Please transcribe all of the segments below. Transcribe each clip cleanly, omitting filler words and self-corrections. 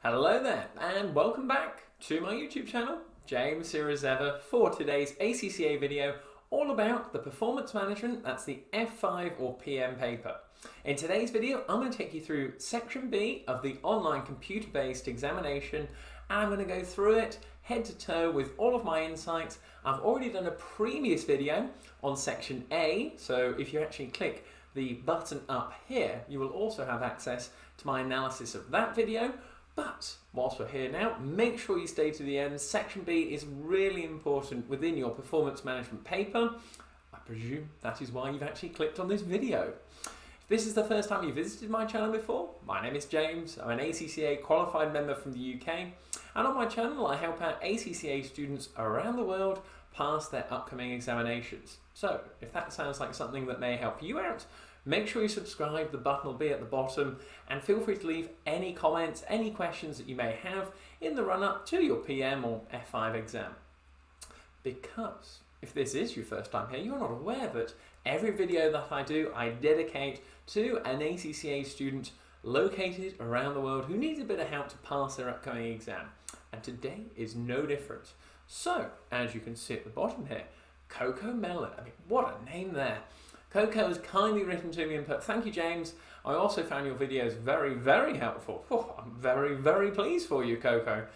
Hello there and welcome back to my YouTube channel. James here as ever for today's ACCA video all about the performance management, that's the F5 or PM paper. In today's video I'm going to take you through section B of the online computer-based examination and I'm going to go through it head to toe with all of my insights. I've already done a previous video on section A, so if you actually click the button up here you will also have access to my analysis of that video. But whilst we're here now, make sure you stay to the end. Section B is really important within your performance management paper. I presume that is why you've actually clicked on this video. If this is the first time you visited my channel before, my name is James. I'm an ACCA qualified member from the UK. And on my channel, I help out ACCA students around the world pass their upcoming examinations. So if that sounds like something that may help you out, make sure you subscribe, the button will be at the bottom, and feel free to leave any comments, any questions that you may have in the run-up to your PM or F5 exam. Because if this is your first time here, you're not aware that every video that I do, I dedicate to an ACCA student located around the world who needs a bit of help to pass their upcoming exam. And today is no different. So, as you can see at the bottom here, Coco Melon, I mean, what a name there. Coco has kindly written to me and put, "Thank you, James. I also found your videos very, very helpful." Oh, I'm very, very pleased for you, Coco.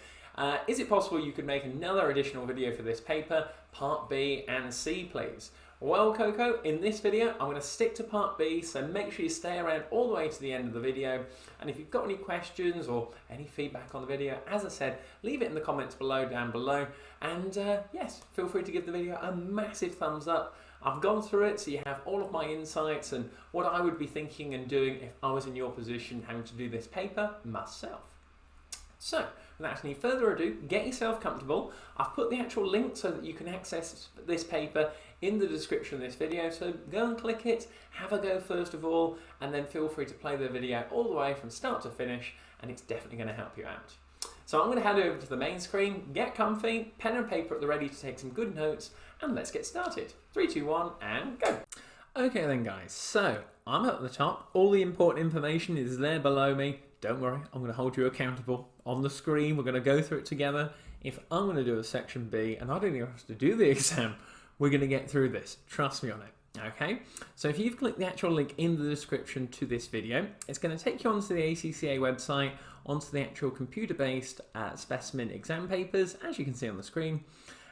Is it possible you could make another additional video for this paper, part B and C, please? Well, Coco, in this video, I'm going to stick to part B, so make sure you stay around all the way to the end of the video. And if you've got any questions or any feedback on the video, as I said, leave it in the comments down below. And yes, feel free to give the video a massive thumbs up. I've gone through it so you have all of my insights and what I would be thinking and doing if I was in your position having to do this paper myself. So, without any further ado, get yourself comfortable. I've put the actual link so that you can access this paper in the description of this video, so go and click it, have a go first of all, and then feel free to play the video all the way from start to finish, and it's definitely going to help you out. So I'm going to hand over to the main screen, get comfy, pen and paper at the ready to take some good notes, and let's get started. 3, 2, 1, and go. Okay then guys, so I'm at the top, all the important information is there below me. Don't worry, I'm going to hold you accountable. On the screen, we're going to go through it together. If I'm going to do a section B, and I don't even have to do the exam, we're going to get through this, trust me on it. Okay, so if you've clicked the actual link in the description to this video, it's going to take you onto the ACCA website, onto the actual computer-based specimen exam papers, as you can see on the screen.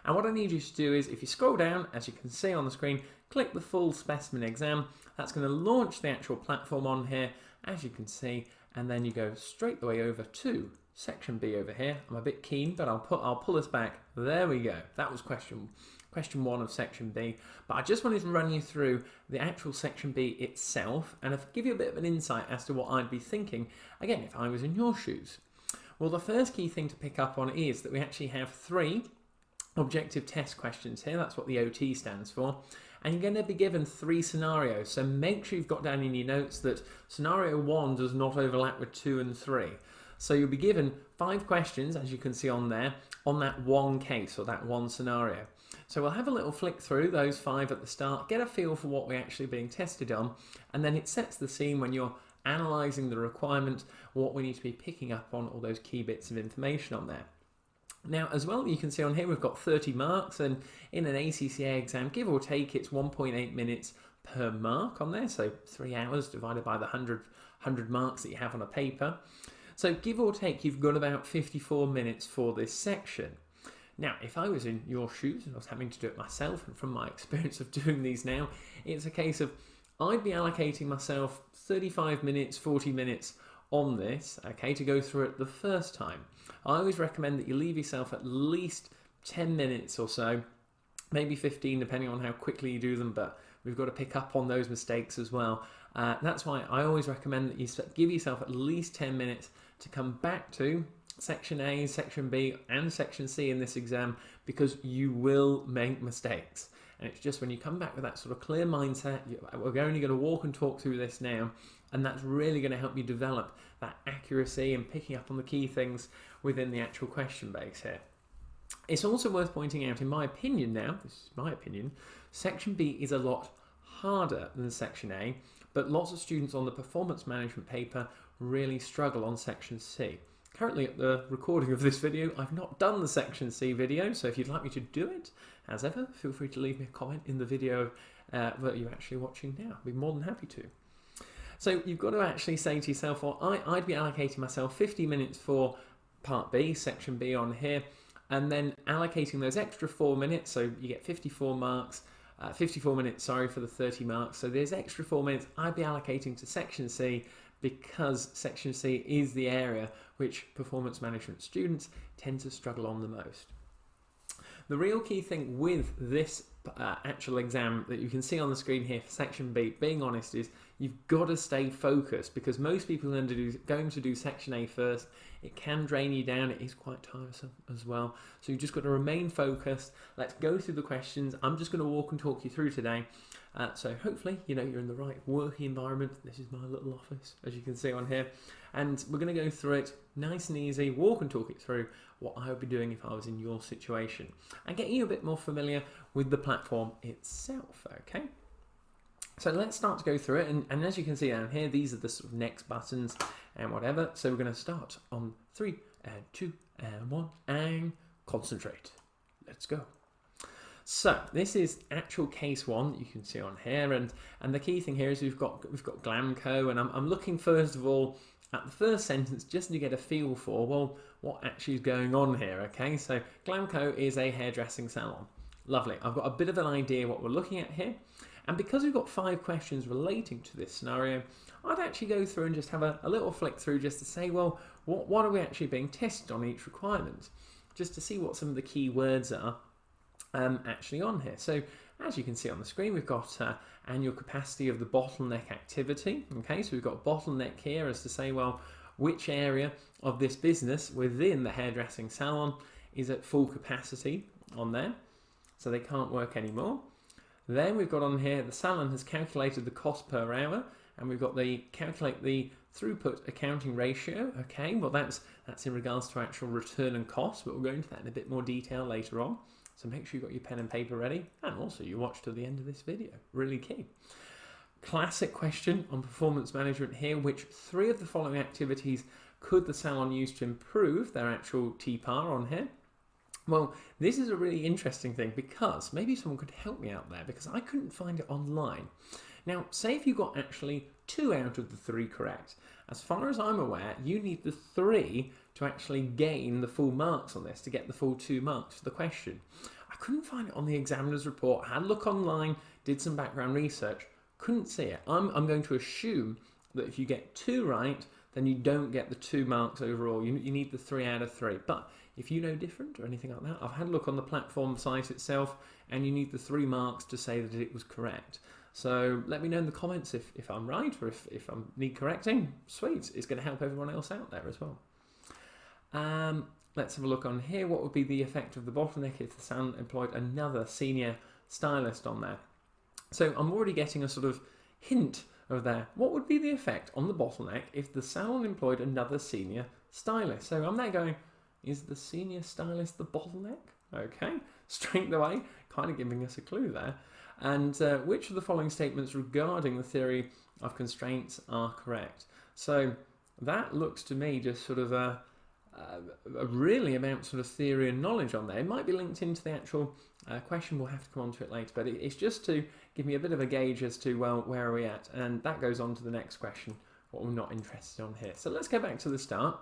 And what I need you to do is, if you scroll down, as you can see on the screen, click the full specimen exam. That's going to launch the actual platform on here, as you can see, and then you go straight the way over to section B over here. I'm a bit keen, but I'll pull us back. There we go. That was question 1 of section B. But I just wanted to run you through the actual section B itself and give you a bit of an insight as to what I'd be thinking, again, if I was in your shoes. Well, the first key thing to pick up on is that we actually have 3 objective test questions here. That's what the OT stands for. And you're going to be given 3 scenarios. So make sure you've got down in your notes that scenario 1 does not overlap with 2 and 3. So you'll be given 5 questions, as you can see on there, on that one case or that one scenario. So we'll have a little flick through those 5 at the start, get a feel for what we're actually being tested on, and then it sets the scene when you're analysing the requirement, what we need to be picking up on, all those key bits of information on there. Now, as well, you can see on here we've got 30 marks, and in an ACCA exam, give or take, it's 1.8 minutes per mark on there, so 3 hours divided by the 100 marks that you have on a paper. So give or take, you've got about 54 minutes for this section. Now, if I was in your shoes and I was having to do it myself, and from my experience of doing these now, it's a case of I'd be allocating myself 35 minutes, 40 minutes on this, okay, to go through it the first time. I always recommend that you leave yourself at least 10 minutes or so, maybe 15 depending on how quickly you do them, but we've got to pick up on those mistakes as well. That's why I always recommend that you give yourself at least 10 minutes to come back to section A, section B and section C in this exam, because you will make mistakes. And it's just when you come back with that sort of clear mindset, we're only going to walk and talk through this now, and that's really going to help you develop that accuracy and picking up on the key things within the actual question base here. It's also worth pointing out, in my opinion now, this is my opinion, section B is a lot harder than section A, but lots of students on the performance management paper really struggle on section C. Currently at the recording of this video, I've not done the Section C video, so if you'd like me to do it, as ever, feel free to leave me a comment in the video that you're actually watching now. I'd be more than happy to. So you've got to actually say to yourself, well, I'd be allocating myself 50 minutes for Part B, Section B on here, and then allocating those extra 4 minutes, so you get 54 marks, 54 minutes, sorry, for the 30 marks. So there's extra 4 minutes I'd be allocating to Section C, because Section C is the area which performance management students tend to struggle on the most. The real key thing with this actual exam that you can see on the screen here for Section B, being honest, is you've got to stay focused, because most people are going to do Section A first. It can drain you down. It is quite tiresome as well. So you've just got to remain focused. Let's go through the questions. I'm just going to walk and talk you through today. So hopefully, you're in the right working environment. This is my little office, as you can see on here. And we're going to go through it nice and easy, walk and talk it through what I would be doing if I was in your situation, and get you a bit more familiar with the platform itself, okay? So let's start to go through it, and as you can see down here, these are the sort of next buttons and whatever. So we're going to start on 3 and 2 and 1 and concentrate. Let's go. So this is actual case 1 that you can see on here, and the key thing here is we've got Glamco, and I'm looking first of all at the first sentence just to get a feel for, well, what actually is going on here, okay? So Glamco is a hairdressing salon. Lovely. I've got a bit of an idea what we're looking at here, and because we've got 5 questions relating to this scenario, I'd actually go through and just have a little flick through just to say, well, what are we actually being tested on each requirement, just to see what some of the key words are actually on here. So as you can see on the screen, we've got annual capacity of the bottleneck activity. Okay, so we've got bottleneck here as to say, well, which area of this business within the hairdressing salon is at full capacity on there, so they can't work anymore. Then we've got on here, the salon has calculated the cost per hour, and we've got the calculate the throughput accounting ratio. Okay, well that's in regards to actual return and cost, but we'll go into that in a bit more detail later on. So make sure you've got your pen and paper ready, and also you watch to the end of this video, really key. Classic question on performance management here, which 3 of the following activities could the salon use to improve their actual TPAR on here? Well, this is a really interesting thing, because maybe someone could help me out there, because I couldn't find it online. Now, say if you got actually 2 out of the 3 correct. As far as I'm aware, you need the 3 to actually gain the full marks on this, to get the full 2 marks for the question. I couldn't find it on the examiner's report. I had a look online, did some background research, couldn't see it. I'm going to assume that if you get 2 right, then you don't get the 2 marks overall. You need the 3 out of 3. But if you know different or anything like that, I've had a look on the platform site itself, and you need the 3 marks to say that it was correct. So let me know in the comments if I'm right, or if I need correcting. Sweet, it's going to help everyone else out there as well. Let's have a look on here. What would be the effect of the bottleneck if the salon employed another senior stylist on there? So I'm already getting a sort of hint of there. What would be the effect on the bottleneck if the salon employed another senior stylist? So I'm there going, is the senior stylist the bottleneck? Okay, straight away, kind of giving us a clue there. And which of the following statements regarding the theory of constraints are correct? So that looks to me just sort of a really amount sort of theory and knowledge on there. It might be linked into the actual question. We'll have to come on to it later, but it's just to give me a bit of a gauge as to, well, where are we at? And that goes on to the next question, what we're not interested on here. So let's go back to the start,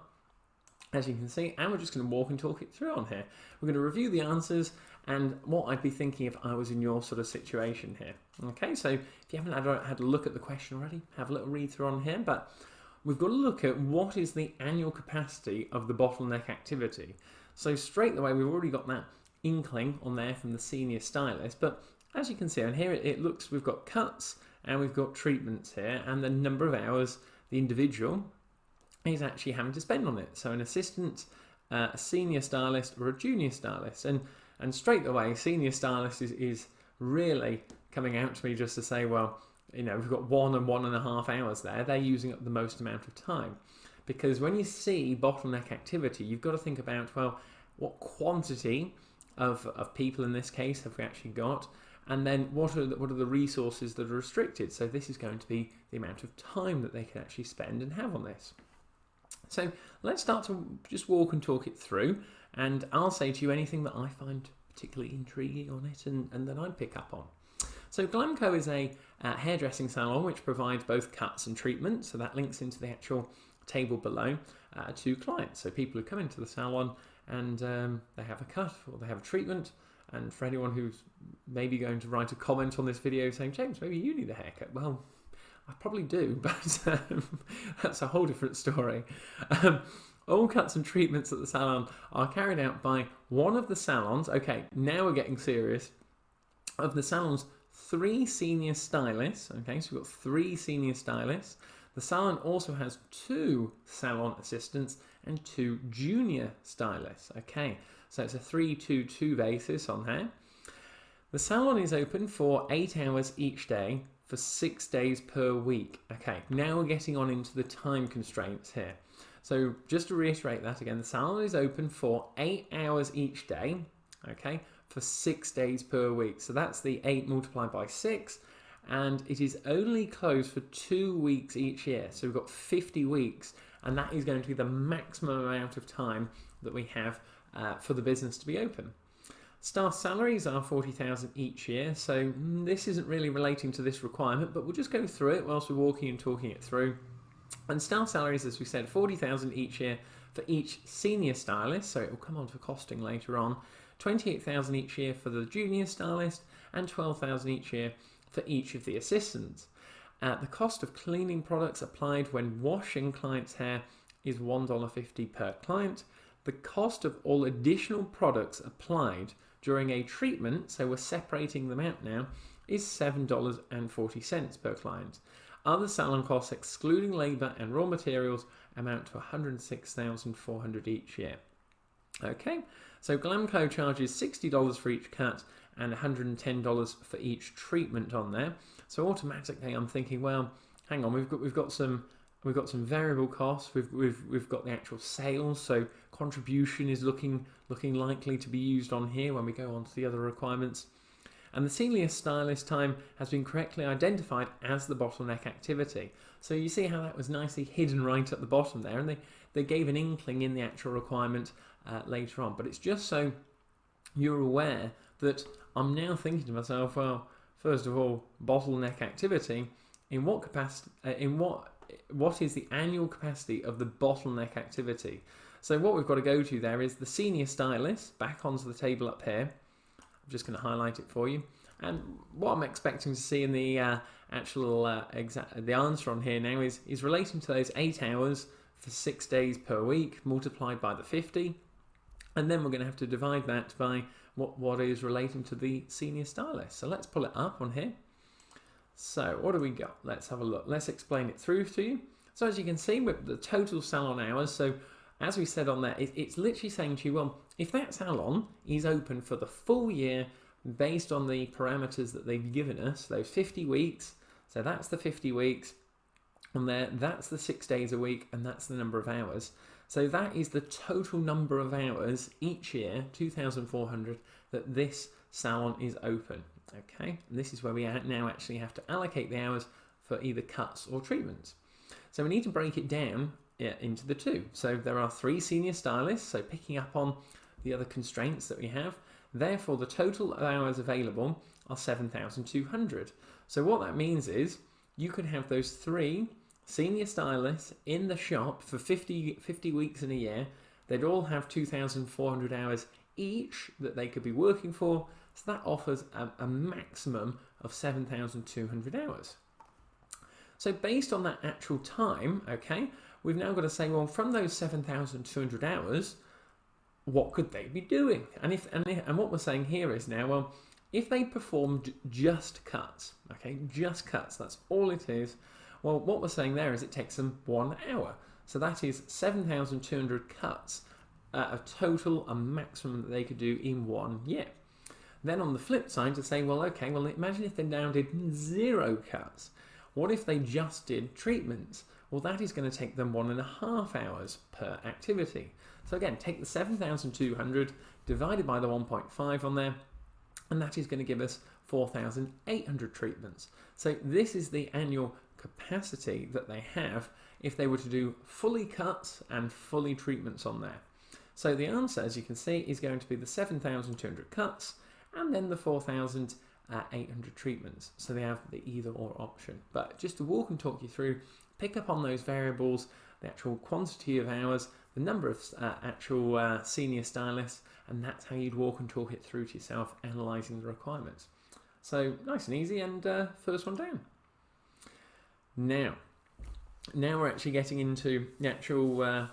as you can see, and we're just going to walk and talk it through on here. We're going to review the answers and what I'd be thinking if I was in your sort of situation here. Okay, so if you haven't had a look at the question already, have a little read through on here, but we've got to look at what is the annual capacity of the bottleneck activity. So straight away, we've already got that inkling on there from the senior stylist, but as you can see on here, it looks, we've got cuts and we've got treatments here, and the number of hours the individual is actually having to spend on it. So an assistant, a senior stylist, or a junior stylist, and straight away, senior stylist is really coming out to me just to say, well, you know, we've got 1 and 1.5 hours there. They're using up the most amount of time. Because when you see bottleneck activity, you've got to think about, well, what quantity of people in this case have we actually got? And then what are the resources that are restricted? So this is going to be the amount of time that they can actually spend and have on this. So let's start to just walk and talk it through, and I'll say to you anything that I find particularly intriguing on it and that I pick up on. So Glamco is a hairdressing salon which provides both cuts and treatments, so that links into the actual table below to clients. So people who come into the salon and they have a cut or they have a treatment, and for anyone who's maybe going to write a comment on this video saying, James, maybe you need a haircut. Well, I probably do, but that's a whole different story. All cuts and treatments at the salon are carried out by one of the salons. Okay, now we're getting serious. Of the salon's 3 senior stylists. Okay, so we've got 3 senior stylists. The salon also has 2 salon assistants and 2 junior stylists. Okay, so it's a 3-2-2 basis on here. The salon is open for 8 hours each day for 6 days per week. Okay, now we're getting on into the time constraints here. So just to reiterate that again, the salon is open for 8 hours each day, okay, for 6 days per week. So that's the 8 multiplied by 6, and it is only closed for 2 weeks each year. So we've got 50 weeks, and that is going to be the maximum amount of time that we have for the business to be open. Staff salaries are $40,000 each year, so this isn't really relating to this requirement, but we'll just go through it whilst we're walking and talking it through. And staff salaries, as we said, $40,000 each year for each senior stylist, so it will come on to costing later on. $28,000 each year for the junior stylist, and $12,000 each year for each of the assistants. The cost of cleaning products applied when washing clients' hair is $1.50 per client. The cost of all additional products applied during a treatment, so we're separating them out now, is $7.40 per client. Other salon costs, excluding labour and raw materials, amount to $106,400 each year. Okay, so Glamco charges $60 for each cut and $110 for each treatment on there. So automatically I'm thinking, well, hang on, we've got some variable costs. We've got the actual sales, so contribution is looking likely to be used on here when we go on to the other requirements. And the senior stylist time has been correctly identified as the bottleneck activity. So you see how that was nicely hidden right at the bottom there, and they gave an inkling in the actual requirement later on. But it's just so you're aware that I'm now thinking to myself, well, first of all, bottleneck activity, in what capacity, what is the annual capacity of the bottleneck activity? So what we've got to go to there is the senior stylist, back onto the table up here. I'm just going to highlight it for you. And what I'm expecting to see in the the answer on here now is relating to those 8 hours for 6 days per week multiplied by the 50. And then we're going to have to divide that by what is relating to the senior stylist. So let's pull it up on here. So what do we got? Let's have a look. Let's explain it through to you. So as you can see, with the total salon hours, so as we said on there, it's literally saying to you, well, if that salon is open for the full year based on the parameters that they've given us, those 50 weeks, so that's the 50 weeks on there, that's the 6 days a week, and that's the number of hours. So that is the total number of hours each year, 2,400, that this salon is open. Okay, and this is where we now actually have to allocate the hours for either cuts or treatments. So we need to break it down into the 2. So there are 3 senior stylists, so picking up on the other constraints that we have. Therefore, the total hours available are 7,200. So what that means is you could have those 3 senior stylists in the shop for 50 weeks in a year. They'd all have 2,400 hours each that they could be working for. So that offers a maximum of 7,200 hours. So based on that actual time, okay, we've now got to say, well, from those 7,200 hours, what could they be doing? And what we're saying here is now, well, if they performed just cuts, okay, just cuts, that's all it is. Well, what we're saying there is it takes them 1 hour. So that is 7,200 cuts at a total, a maximum that they could do in 1 year. Then on the flip side to say, well, okay, well, imagine if they now did 0 cuts. What if they just did treatments? Well, that is going to take them 1.5 hours per activity. So again, take the 7,200 divided by the 1.5 on there, and that is going to give us 4,800 treatments. So this is the annual capacity that they have if they were to do fully cuts and fully treatments on there. So the answer, as you can see, is going to be the 7,200 cuts and then the 4,800 treatments. So they have the either or option. But just to walk and talk you through, pick up on those variables, the actual quantity of hours, the number of actual senior stylists, and that's how you'd walk and talk it through to yourself, analysing the requirements. So nice and easy, and first one down. Now we're actually getting into the actual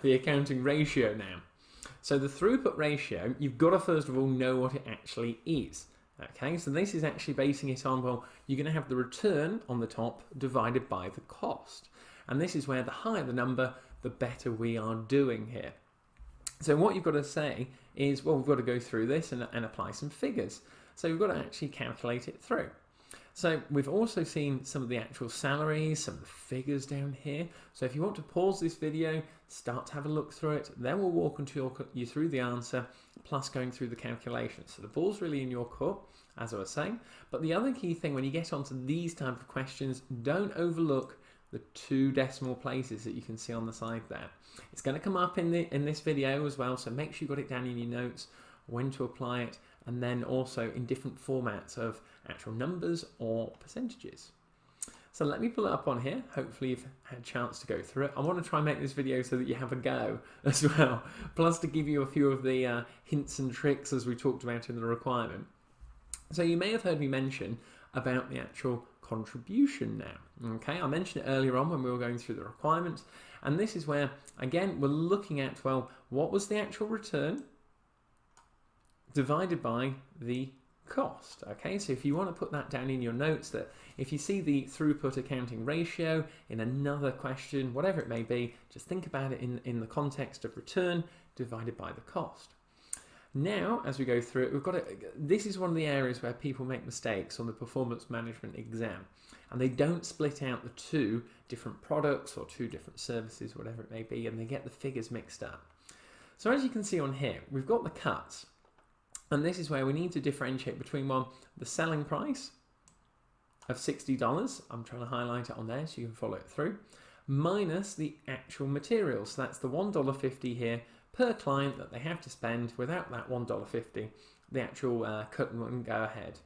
the accounting ratio now. So the throughput ratio, you've got to first of all know what it actually is. Okay, so this is actually basing it on, well, you're going to have the return on the top divided by the cost. And this is where the higher the number, the better we are doing here. So what you've got to say is, well, we've got to go through this and apply some figures. So we've got to actually calculate it through. So we've also seen some of the actual salaries, some of the figures down here. So if you want to pause this video, start to have a look through it, then we'll walk you through the answer, plus going through the calculations. So the ball's really in your court, as I was saying. But the other key thing when you get onto these type of questions, don't overlook the 2 decimal places that you can see on the side there. It's going to come up in this video as well, so make sure you've got it down in your notes, when to apply it, and then also in different formats of actual numbers or percentages. So let me pull it up on here. Hopefully you've had a chance to go through it. I want to try and make this video so that you have a go as well, plus to give you a few of the hints and tricks as we talked about in the requirement. So you may have heard me mention about the actual contribution now. Okay, I mentioned it earlier on when we were going through the requirements, and this is where, again, we're looking at, well, what was the actual return divided by the cost. Okay, so if you want to put that down in your notes, that if you see the throughput accounting ratio in another question, whatever it may be, just think about it in the context of return divided by the cost. Now, as we go through it, we've got to, this is one of the areas where people make mistakes on the performance management exam, and they don't split out the 2 different products or 2 different services, whatever it may be, and they get the figures mixed up. So as you can see on here, we've got the cuts. And this is where we need to differentiate between, one, the selling price of $60, I'm trying to highlight it on there so you can follow it through, minus the actual materials. So that's the $1.50 here per client that they have to spend. Without that $1.50, the actual cut wouldn't go ahead.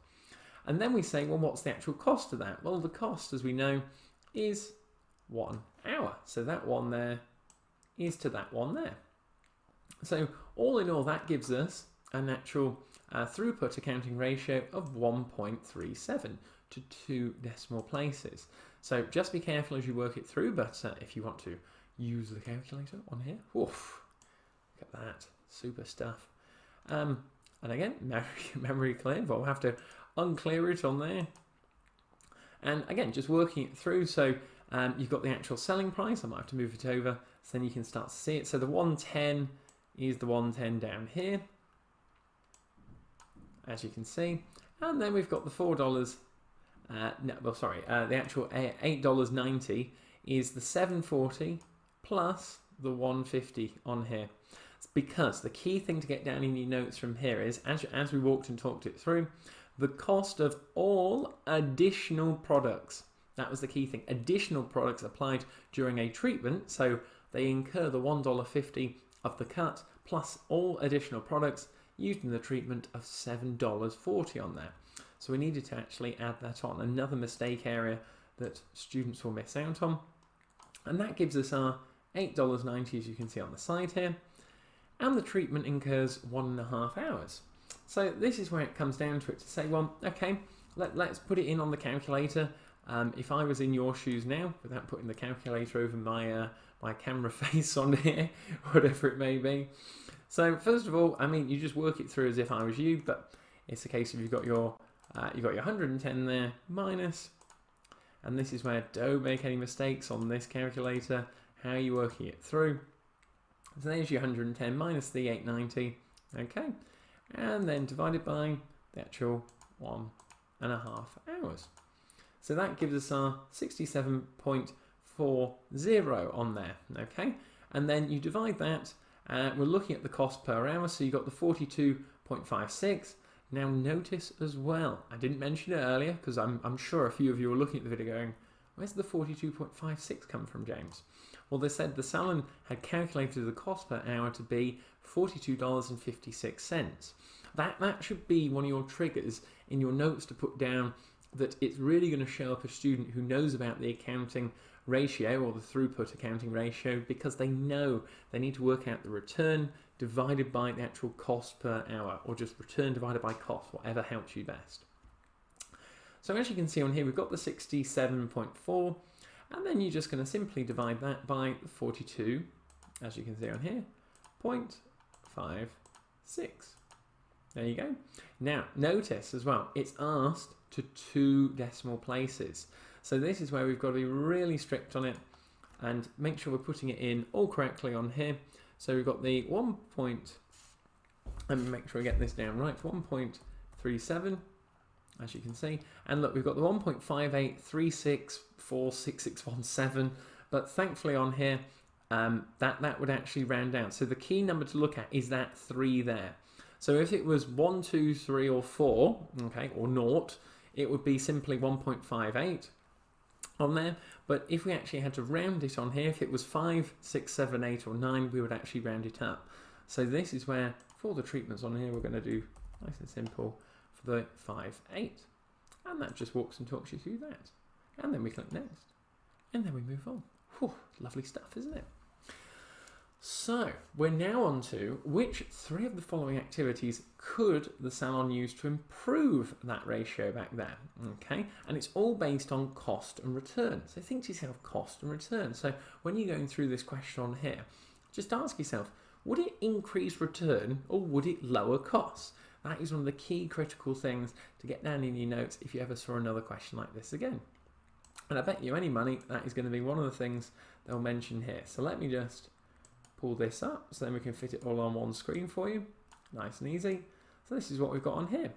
And then we say, well, what's the actual cost of that? Well, the cost, as we know, is 1 hour. So that one there is to that one there. So all in all, that gives us an actual throughput accounting ratio of 1.37 to 2 decimal places. So just be careful as you work it through, but if you want to use the calculator on here, oof, look at that, super stuff. And again, memory cleared, but we'll have to unclear it on there. And again, just working it through, so you've got the actual selling price. I might have to move it over so then you can start to see it. So the 110 is the 110 down here, as you can see, and then we've got the $4. The actual $8.90 is the $7.40 plus the $1.50 on here. It's because the key thing to get down in your notes from here is, as we walked and talked it through, the cost of all additional products. That was the key thing. Additional products applied during a treatment, so they incur the $1.50 of the cut plus all additional products used in the treatment of $7.40 on there. So we needed to actually add that on. Another mistake area that students will miss out on. And that gives us our $8.90, as you can see on the side here. And the treatment incurs 1.5 hours. So this is where it comes down to it, to say, well, okay, let's put it in on the calculator. If I was in your shoes now, without putting the calculator over my camera face on here, whatever it may be. So first of all, I mean, you just work it through as if I was you, but it's a case of you've got your 110 there minus, and this is where don't make any mistakes on this calculator. How are you working it through? So there's your 110 minus the 890, okay, and then divided by the actual 1.5 hours. So that gives us our 67.40 on there, okay, and then you divide that. We're looking at the cost per hour, so you got the 42.56. Now notice as well, I didn't mention it earlier because I'm sure a few of you are looking at the video going, Where's the 42.56 come from, James? Well, they said the salon had calculated the cost per hour to be $42.56. That should be one of your triggers in your notes to put down that it's really going to show up a student who knows about the accounting ratio or the throughput accounting ratio, because they know they need to work out the return divided by the actual cost per hour, or just return divided by cost, whatever helps you best. So as you can see on here, we've got the 67.4, and then you're just going to simply divide that by 42, as you can see on here, 0.56. There you go. Now, notice as well, it's asked to 2 decimal places. So this is where we've got to be really strict on it and make sure we're putting it in all correctly on here. So we've got the let me make sure I get this down right, 1.37, as you can see. And look, we've got the 1.5836466617, but thankfully on here, that would actually round down. So the key number to look at is that 3 there. So if it was 1, 2, 3, or 4, okay, or 0, it would be simply 1.58 on there. But if we actually had to round it on here, if it was 5, 6, 7, 8, or 9, we would actually round it up. So this is where, for the treatments on here, we're going to do nice and simple for the 5, 8. And that just walks and talks you through that. And then we click next. And then we move on. Whew, lovely stuff, isn't it? So we're now on to which 3 of the following activities could the salon use to improve that ratio back there, okay? And it's all based on cost and return. So think to yourself, cost and return. So when you're going through this question on here, just ask yourself, would it increase return or would it lower costs? That is one of the key critical things to get down in your notes if you ever saw another question like this again. And I bet you any money that is going to be one of the things they'll mention here. So let me just pull this up so then we can fit it all on one screen for you. Nice and easy. So this is what we've got on here.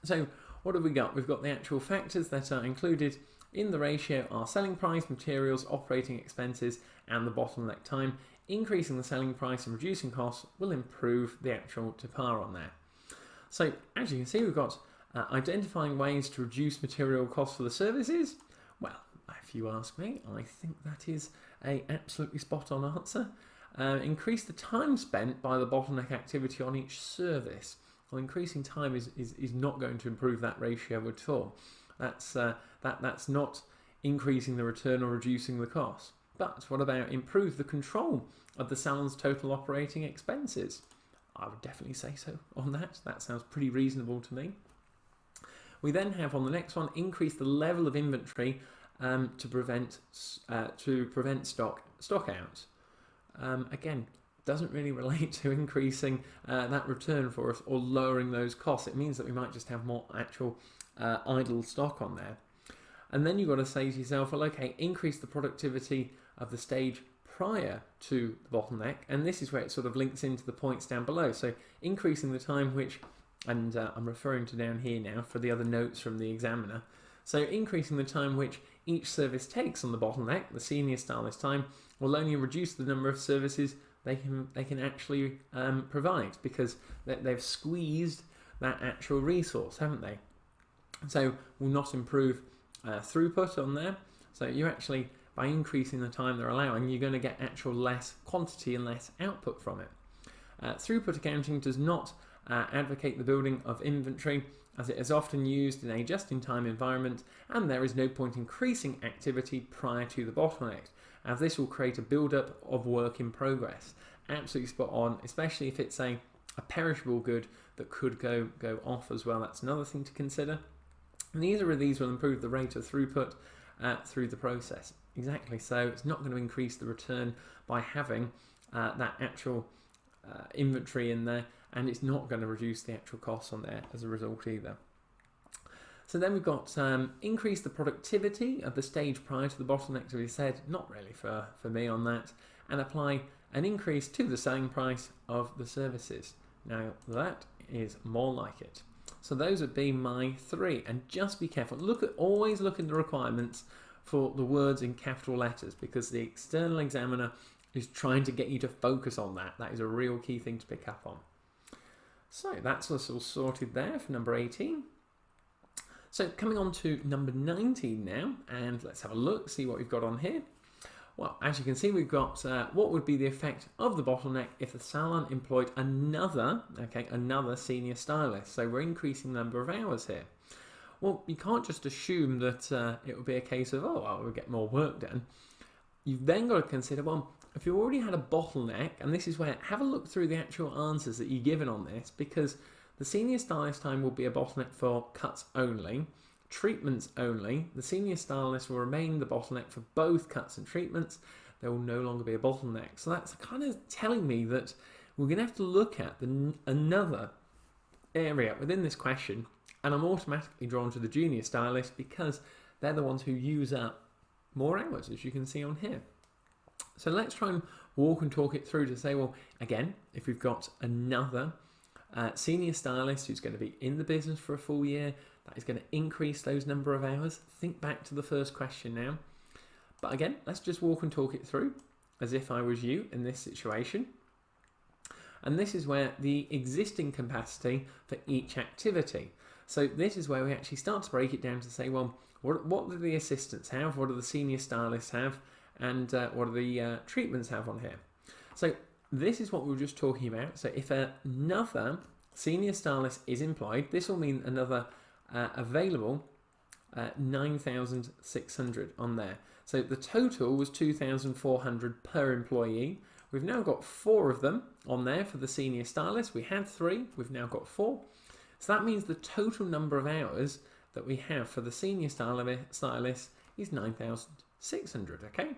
So what have we got? We've got the actual factors that are included in the ratio are selling price, materials, operating expenses, and the bottleneck time. Increasing the selling price and reducing costs will improve the actual to par on there. So as you can see, we've got identifying ways to reduce material costs for the services. Well, if you ask me, I think that is a absolutely spot on answer. Increase the time spent by the bottleneck activity on each service. Well, increasing time is not going to improve that ratio at all. That's not increasing the return or reducing the cost. But what about improve the control of the salon's total operating expenses? I would definitely say so on that. That sounds pretty reasonable to me. We then have on the next one, increase the level of inventory to prevent stock out. Again, doesn't really relate to increasing that return for us or lowering those costs. It means that we might just have more actual idle stock on there. And then you've got to say to yourself, well, okay, increase the productivity of the stage prior to the bottleneck. And this is where it sort of links into the points down below. So increasing the time which, and I'm referring to down here now for the other notes from the examiner. So increasing the time which each service takes on the bottleneck, the senior stylist time, will only reduce the number of services they can actually provide, because they've squeezed that actual resource, haven't they? So will not improve throughput on there. So you actually, by increasing the time they're allowing, you're going to get actual less quantity and less output from it. Throughput accounting does not advocate the building of inventory, as it is often used in a just-in-time environment, and there is no point increasing activity prior to the bottleneck, as this will create a build-up of work in progress. Absolutely spot on, especially if it's a perishable good that could go off as well. That's another thing to consider. Neither of these will improve the rate of throughput through the process. Exactly, so it's not going to increase the return by having that actual inventory in there, and it's not going to reduce the actual costs on there as a result either. So then we've got increase the productivity of the stage prior to the bottleneck, as we said, not really for me on that, and apply an increase to the selling price of the services. Now that is more like it. So those would be my 3, and just be careful. Always look in the requirements for the words in capital letters, because the external examiner is trying to get you to focus on that. That is a real key thing to pick up on. So that's us all sorted there for number 18. So coming on to number 19 now, and let's have a look, see what we've got on here. Well, as you can see, we've got what would be the effect of the bottleneck if the salon employed another senior stylist. So we're increasing the number of hours here. Well, you can't just assume that it would be a case of, oh, well, we'll get more work done. You've then got to consider, well, if you already had a bottleneck, and this is where, have a look through the actual answers that you're given on this, because the senior stylist time will be a bottleneck for cuts only, treatments only. The senior stylist will remain the bottleneck for both cuts and treatments. There will no longer be a bottleneck. So that's kind of telling me that we're going to have to look at another area within this question, and I'm automatically drawn to the junior stylist because they're the ones who use up more hours, as you can see on here. So let's try and walk and talk it through to say, well, again, if we've got another senior stylist who's going to be in the business for a full year, that is going to increase those number of hours. Think back to the first question now. But again, let's just walk and talk it through as if I was you in this situation. And this is where the existing capacity for each activity. So this is where we actually start to break it down to say, well, what do the assistants have? What do the senior stylists have? And what do the treatments have on here? So this is what we were just talking about. So if another senior stylist is employed, this will mean another available 9,600 on there. So the total was 2,400 per employee. We've now got 4 of them on there for the senior stylist. We had 3, we've now got 4. So that means the total number of hours that we have for the senior stylist is 9,600, okay?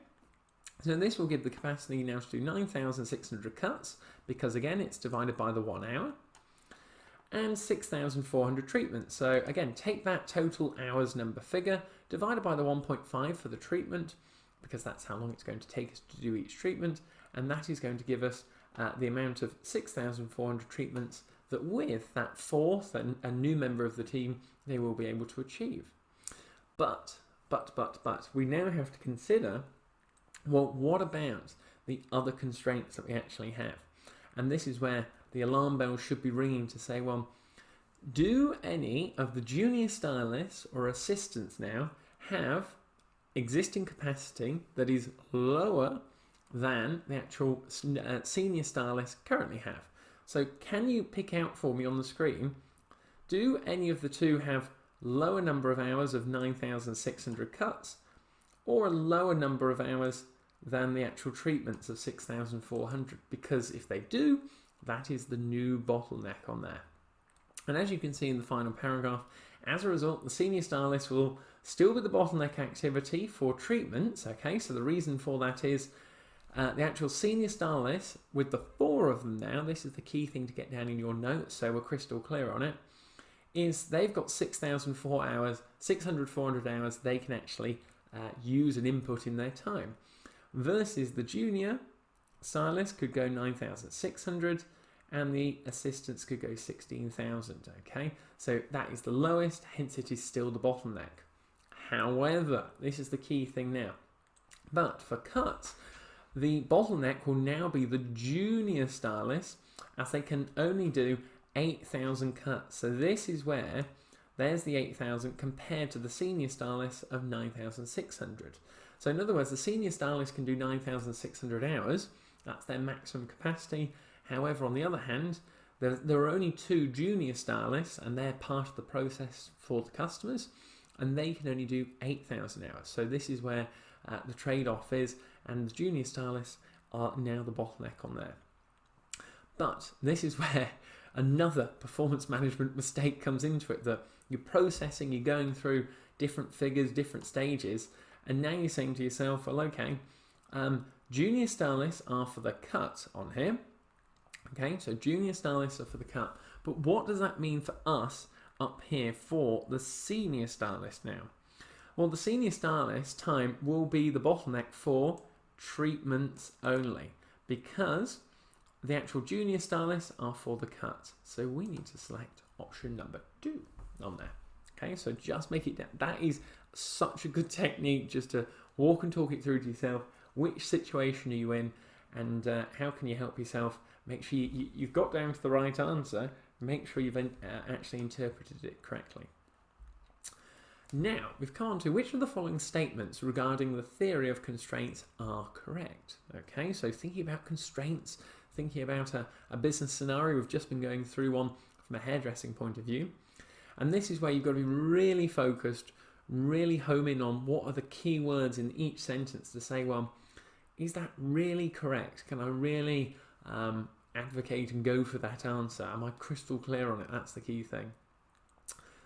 So this will give the capacity now to do 9,600 cuts, because again, it's divided by the 1 hour, and 6,400 treatments. So again, take that total hours number figure, divided by the 1.5 for the treatment, because that's how long it's going to take us to do each treatment, and that is going to give us the amount of 6,400 treatments that with that 4th and a new member of the team, they will be able to achieve. But, we now have to consider, well, what about the other constraints that we actually have? And this is where the alarm bell should be ringing to say, well, do any of the junior stylists or assistants now have existing capacity that is lower than the actual senior stylists currently have? So can you pick out for me on the screen, do any of the two have lower number of hours of 9,600 cuts, or a lower number of hours than the actual treatments of 6,400? Because if they do, that is the new bottleneck on there. And as you can see in the final paragraph, as a result, the senior stylist will still be the bottleneck activity for treatments. Okay, so the reason for that is the actual senior stylist, with the 4 of them now, this is the key thing to get down in your notes so we're crystal clear on it, is they've got 6,400 hours they can actually use and input in their time, versus the junior stylist could go 9,600 and the assistants could go 16,000. Okay, so that is the lowest, hence it is still the bottleneck. However, this is the key thing now, but for cuts, the bottleneck will now be the junior stylist, as they can only do 8,000 cuts. So this is where there's the 8,000 compared to the senior stylist of 9,600. So in other words, the senior stylist can do 9,600 hours. That's their maximum capacity. However, on the other hand, there are only 2 junior stylists, and they're part of the process for the customers, and they can only do 8,000 hours. So this is where the trade-off is, and the junior stylists are now the bottleneck on there. But this is where another performance management mistake comes into it, that you're processing, you're going through different figures, different stages, and now you're saying to yourself, well, okay, junior stylists are for the cut on here. Okay, so junior stylists are for the cut. But what does that mean for us up here for the senior stylist now? Well, the senior stylist time will be the bottleneck for treatments only, because the actual junior stylists are for the cut. So we need to select option number 2 on there. Okay, so just make it down. That is such a good technique, just to walk and talk it through to yourself. Which situation are you in, and how can you help yourself? Make sure you've got down to the right answer. Make sure you've actually interpreted it correctly. Now, we've come on to which of the following statements regarding the theory of constraints are correct. Okay, so thinking about constraints, thinking about a business scenario, we've just been going through one from a hairdressing point of view. And this is where you've got to be really focused, really home in on what are the key words in each sentence to say, well, is that really correct? Can I really advocate and go for that answer? Am I crystal clear on it? That's the key thing.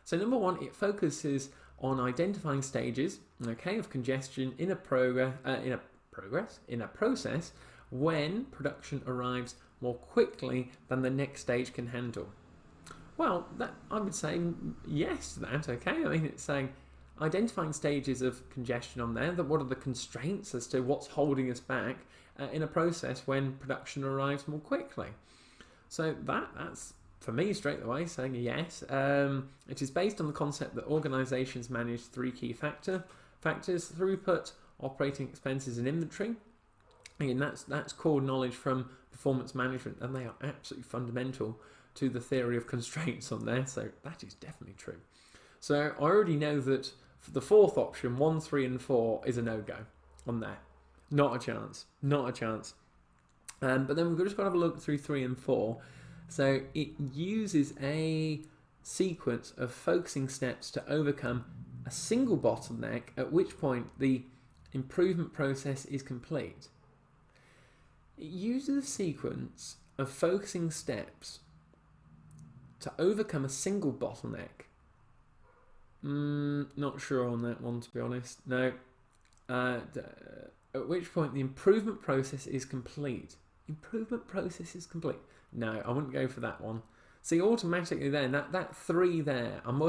So number one, it focuses on identifying stages, okay, of congestion in a process when production arrives more quickly than the next stage can handle. Well, that I would say yes to that, okay. I mean, it's saying identifying stages of congestion on there, that what are the constraints as to what's holding us back in a process when production arrives more quickly. So that's for me straight away saying yes. It is based on the concept that organisations manage three key factors: throughput, operating expenses and inventory. Again, that's core knowledge from performance management, and they are absolutely fundamental to the theory of constraints on there, so that is definitely true. So I already know that for the fourth option, 1, 3 and 4 is a no-go on there. Not a chance, not a chance. But then we've just got to have a look through 3 and 4. So it uses a sequence of focusing steps to overcome a single bottleneck, at which point the improvement process is complete. It uses a sequence of focusing steps to overcome a single bottleneck. Not sure on that one, to be honest. No. At which point the improvement process is complete. Improvement process is complete. No, I wouldn't go for that one. See, automatically then, that 3 there, I'm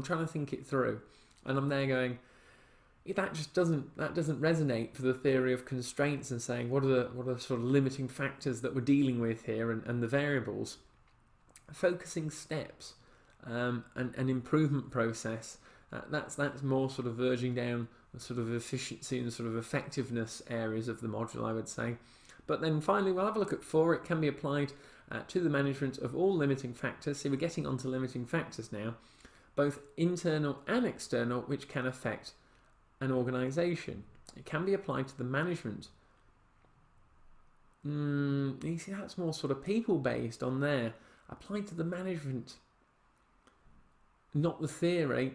trying to think it through, and I'm there going, that doesn't resonate for the theory of constraints and saying what are the sort of limiting factors that we're dealing with here and the variables. Focusing steps and an improvement process, that's more sort of verging down the sort of efficiency and sort of effectiveness areas of the module, I would say. But then finally, we'll have a look at 4. It can be applied to the management of all limiting factors. See, we're getting onto limiting factors now, both internal and external, which can affect an organisation. It can be applied to the management. You see, that's more sort of people-based on there. Applied to the management, not the theory.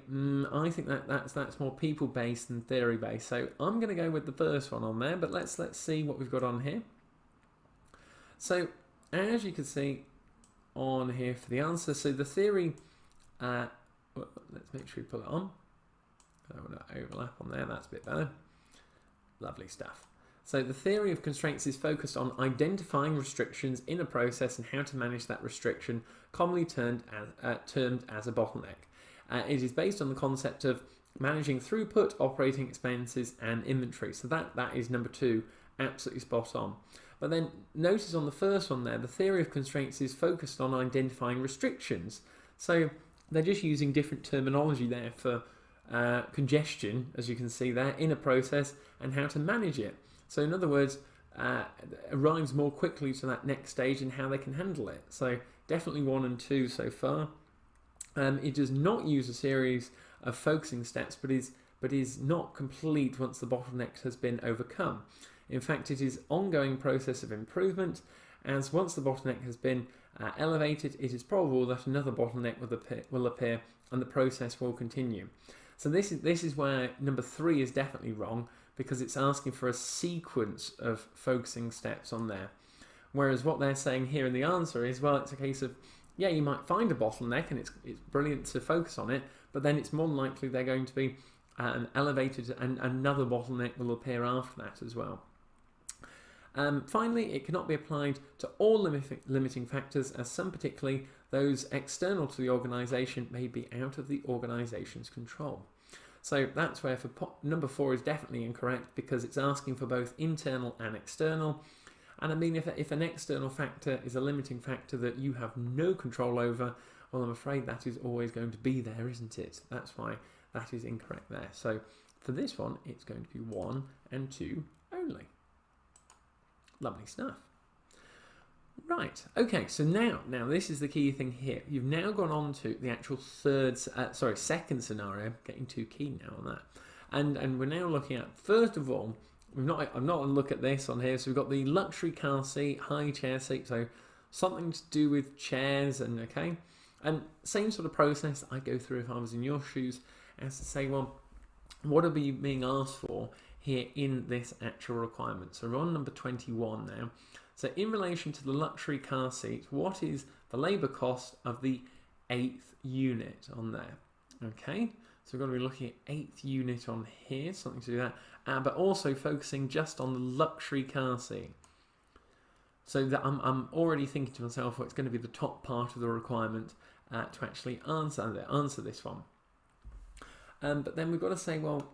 I think that's more people-based than theory-based. So I'm going to go with the first one on there. But let's see what we've got on here. So as you can see on here for the answer, so the theory. Let's make sure we pull it on. I don't want to overlap on there. That's a bit better. Lovely stuff. So the theory of constraints is focused on identifying restrictions in a process and how to manage that restriction, commonly termed as a bottleneck. It is based on the concept of managing throughput, operating expenses and inventory. So that is number 2, absolutely spot on. But then notice on the first one there, the theory of constraints is focused on identifying restrictions. So they're just using different terminology there for congestion, as you can see there, in a process and how to manage it. So in other words, arrives more quickly to that next stage and how they can handle it. So definitely 1 and 2 so far. It does not use a series of focusing steps, but is not complete once the bottleneck has been overcome. In fact, it is ongoing process of improvement, as once the bottleneck has been elevated, it is probable that another bottleneck will appear and the process will continue. So this is where number 3 is definitely wrong, because it's asking for a sequence of focusing steps on there. Whereas what they're saying here in the answer is, well, it's a case of, yeah, you might find a bottleneck and it's brilliant to focus on it, but then it's more than likely they're going to be elevated and another bottleneck will appear after that as well. Finally, it cannot be applied to all limiting factors, as some, particularly those external to the organisation, may be out of the organisation's control. So that's where for number 4 is definitely incorrect, because it's asking for both internal and external. And I mean, if an external factor is a limiting factor that you have no control over, well, I'm afraid that is always going to be there, isn't it? That's why that is incorrect there. So for this one, it's going to be 1 and 2 only. Lovely stuff. Right, okay, so now this is the key thing here. You've now gone on to the actual second scenario, getting too keen now on that. And we're now looking at, first of all, I'm not going to look at this on here, so we've got the luxury car seat, high chair seat, so something to do with chairs, and okay. And same sort of process I'd go through if I was in your shoes, as to say, well, what are we being asked for here in this actual requirement? So we're on number 21 now. So in relation to the luxury car seat, what is the labour cost of the 8th unit on there? Okay, so we're going to be looking at 8th unit on here, something to do that, but also focusing just on the luxury car seat. So that I'm already thinking to myself, well, it's going to be the top part of the requirement to actually answer this one. But then we've got to say, well,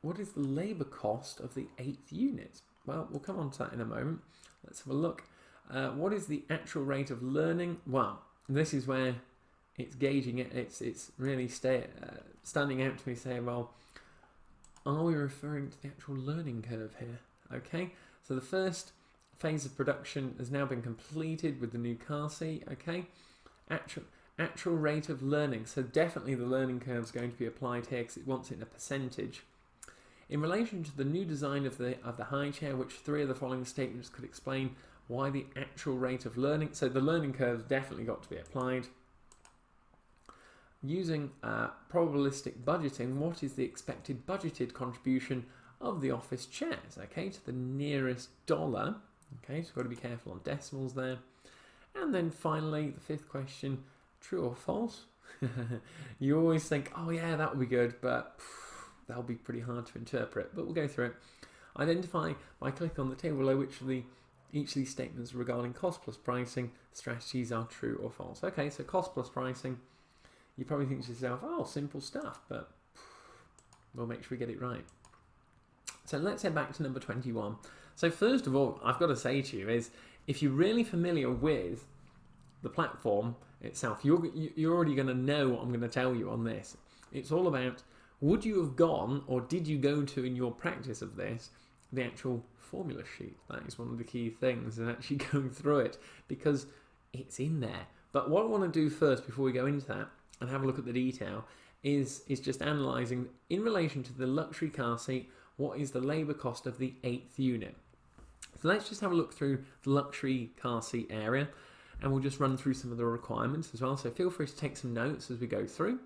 what is the labour cost of the 8th unit? Well, we'll come on to that in a moment. Let's have a look. What is the actual rate of learning? Well, this is where it's gauging it. It's really standing out to me, saying, well, are we referring to the actual learning curve here? Okay, so the first phase of production has now been completed with the new car seat. Okay, actual rate of learning. So definitely the learning curve is going to be applied here because it wants it in a percentage. In relation to the new design of the high chair, which three of the following statements could explain why the actual rate of learning? So the learning curve's definitely got to be applied. Using probabilistic budgeting, what is the expected budgeted contribution of the office chairs? Okay, to the nearest dollar. Okay, so we've got to be careful on decimals there. And then finally, the fifth question, true or false? You always think, oh yeah, that would be good, but that'll be pretty hard to interpret, but we'll go through it. Identify by clicking on the table below which of each of these statements regarding cost plus pricing strategies are true or false. Okay, so cost plus pricing, you probably think to yourself, oh, simple stuff, but we'll make sure we get it right. So let's head back to number 21. So first of all, I've got to say to you is, if you're really familiar with the platform itself, you're already going to know what I'm going to tell you on this. It's all about, would you have gone, or did you go to, in your practice of this, the actual formula sheet? That is one of the key things, and actually going through it, because it's in there. But what I want to do first, before we go into that, and have a look at the detail, is just analysing, in relation to the luxury car seat, what is the labour cost of the 8th unit? So let's just have a look through the luxury car seat area, and we'll just run through some of the requirements as well. So feel free to take some notes as we go through.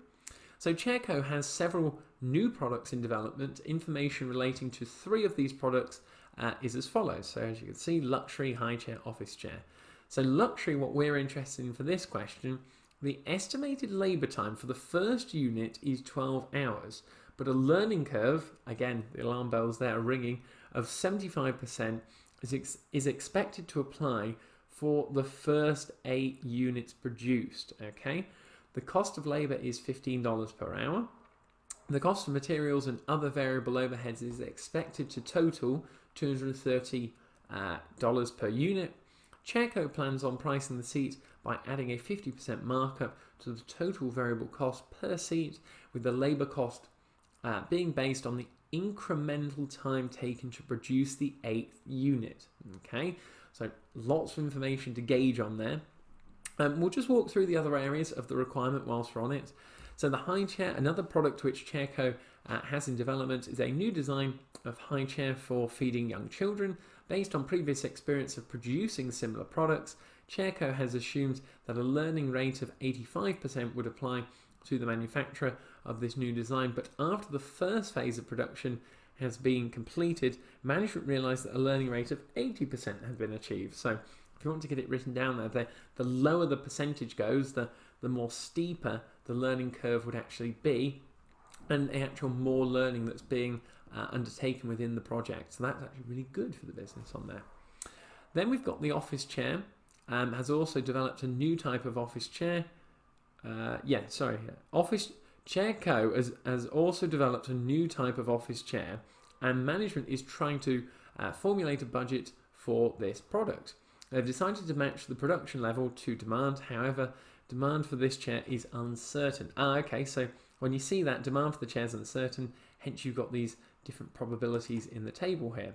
So Chairco has several new products in development. Information relating to 3 of these products is as follows. So as you can see, luxury, high chair, office chair. So luxury, what we're interested in for this question, the estimated labour time for the first unit is 12 hours, but a learning curve, again, the alarm bells there are ringing, of 75% is expected to apply for the first 8 units produced, okay? The cost of labour is $15 per hour. The cost of materials and other variable overheads is expected to total $230 per unit. Chairco plans on pricing the seat by adding a 50% markup to the total variable cost per seat, with the labour cost being based on the incremental time taken to produce the 8th unit. Okay, so lots of information to gauge on there. We'll just walk through the other areas of the requirement whilst we're on it. So the high chair, another product which Chairco has in development, is a new design of high chair for feeding young children. Based on previous experience of producing similar products, Chairco has assumed that a learning rate of 85% would apply to the manufacturer of this new design, but after the first phase of production has been completed, management realised that a learning rate of 80% had been achieved. So if you want to get it written down there, the lower the percentage goes, the more steeper the learning curve would actually be, and actual more learning that's being undertaken within the project. So that's actually really good for the business on there. Then we've got the office chair, has also developed a new type of office chair. Office Chairco has also developed a new type of office chair, and management is trying to formulate a budget for this product. They've decided to match the production level to demand. However, demand for this chair is uncertain. Okay, so when you see that demand for the chair is uncertain, hence you've got these different probabilities in the table here.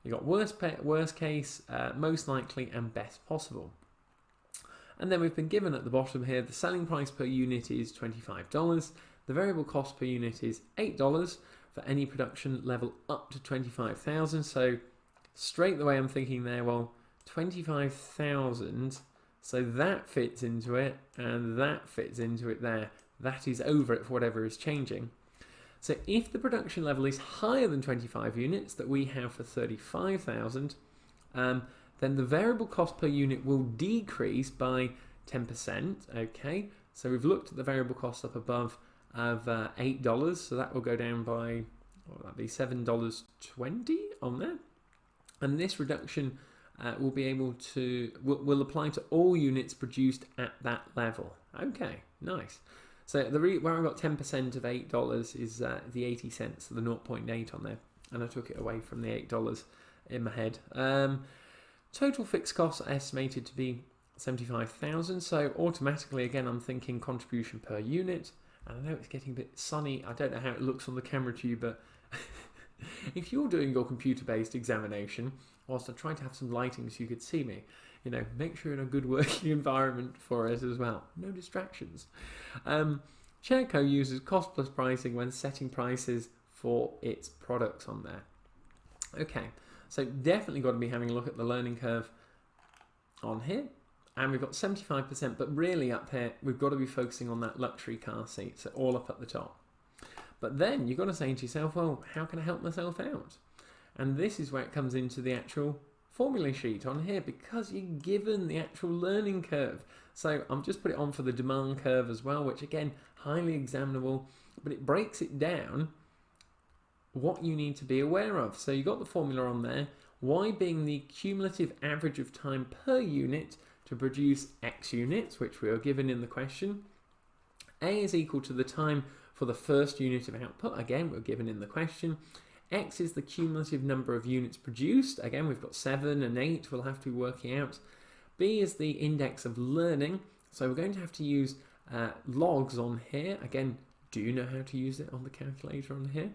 You've got worst case, most likely, and best possible. And then we've been given at the bottom here, the selling price per unit is $25. The variable cost per unit is $8 for any production level up to 25,000. So straight away I'm thinking there, well, 25,000, so that fits into it, and that fits into it there. That is over it for whatever is changing. So if the production level is higher than 25 units that we have for 35,000, then the variable cost per unit will decrease by 10%. Okay, so we've looked at the variable cost up above of $8, so that will go down by, what would that be, $7.20 on there. And this reduction will be able to will apply to all units produced at that level. Okay, nice. So where I got 10% of $8 is the 80 cents, the 0.8 on there, and I took it away from the $8 in my head. Total fixed costs are estimated to be 75,000. So automatically, again, I'm thinking contribution per unit. And I know it's getting a bit sunny. I don't know how it looks on the camera to you, but if you're doing your computer-based examination, whilst I try to have some lighting so you could see me, you know, make sure you're in a good working environment for it as well. No distractions. Chairco uses cost plus pricing when setting prices for its products on there. Okay, so definitely got to be having a look at the learning curve on here. And we've got 75%, but really up here, we've got to be focusing on that luxury car seat, so all up at the top. But then you've got to say to yourself, well, how can I help myself out? And this is where it comes into the actual formula sheet on here, because you're given the actual learning curve. So I'm just put it on for the demand curve as well, which again, highly examinable, but it breaks it down what you need to be aware of. So you've got the formula on there, Y being the cumulative average of time per unit to produce X units, which we are given in the question. A is equal to the time for the first unit of output, again, we're given in the question. X is the cumulative number of units produced, again, we've got 7 and 8, we'll have to be working out. B is the index of learning, so we're going to have to use logs on here. Again, do you know how to use it on the calculator on here?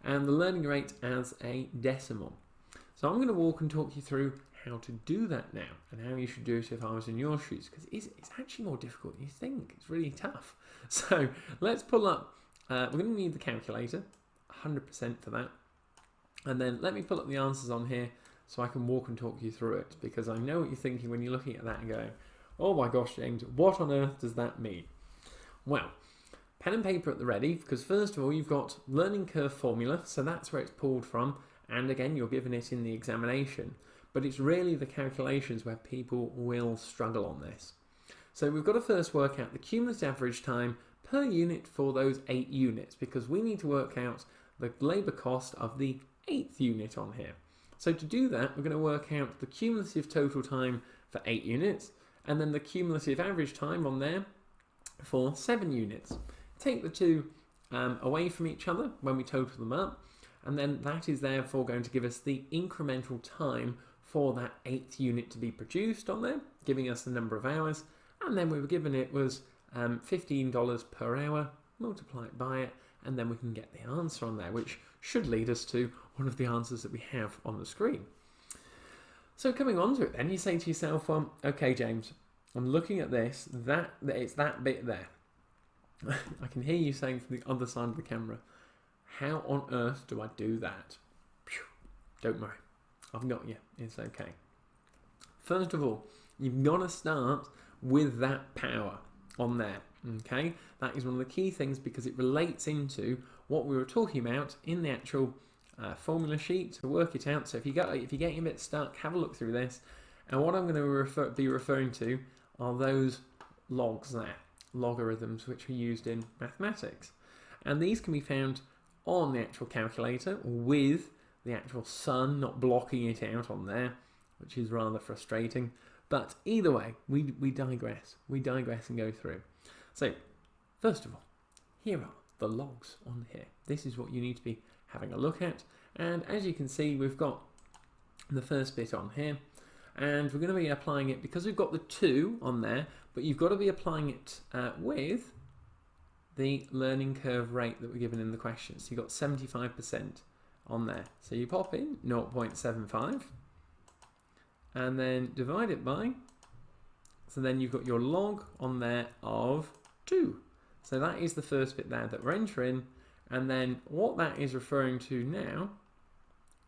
And the learning rate as a decimal. So I'm going to walk and talk you through how to do that now and how you should do it if I was in your shoes, because it's actually more difficult than you think. It's really tough. So let's pull up, we're going to need the calculator, 100% for that. And then let me pull up the answers on here so I can walk and talk you through it, because I know what you're thinking when you're looking at that and going, oh my gosh, James, what on earth does that mean? Well, pen and paper at the ready, because first of all, you've got learning curve formula, so that's where it's pulled from. And again, you're given it in the examination. But it's really the calculations where people will struggle on this. So we've got to first work out the cumulative average time per unit for those 8 units, because we need to work out the labour cost of the 8th unit on here. So to do that, we're going to work out the cumulative total time for 8 units, and then the cumulative average time on there for 7 units. Take the two away from each other when we total them up, and then that is therefore going to give us the incremental time for that 8th unit to be produced on there, giving us the number of hours, and then we were given it was $15 per hour, multiply it by it, and then we can get the answer on there, which should lead us to one of the answers that we have on the screen. So coming on to it then, you say to yourself, okay James, I'm looking at this, it's that bit there. I can hear you saying from the other side of the camera, how on earth do I do that? Don't worry, I've got you, it's okay. First of all, you've got to start with that power on there, okay? That is one of the key things, because it relates into what we were talking about in the actual formula sheet to work it out. So if you're getting a bit stuck, have a look through this. And what I'm going to be referring to are those logs there, logarithms, which are used in mathematics. And these can be found on the actual calculator with the actual sun not blocking it out on there, which is rather frustrating. But either way, we digress. We digress and go through. So, first of all, here are the logs on here. This is what you need to be having a look at. And as you can see, we've got the first bit on here. And we're going to be applying it, because we've got the 2 on there, but you've got to be applying it with the learning curve rate that we're given in the question. So you've got 75% on there. So you pop in 0.75 and then divide it by, so then you've got your log on there of 2. So that is the first bit there that we're entering, and then what that is referring to now,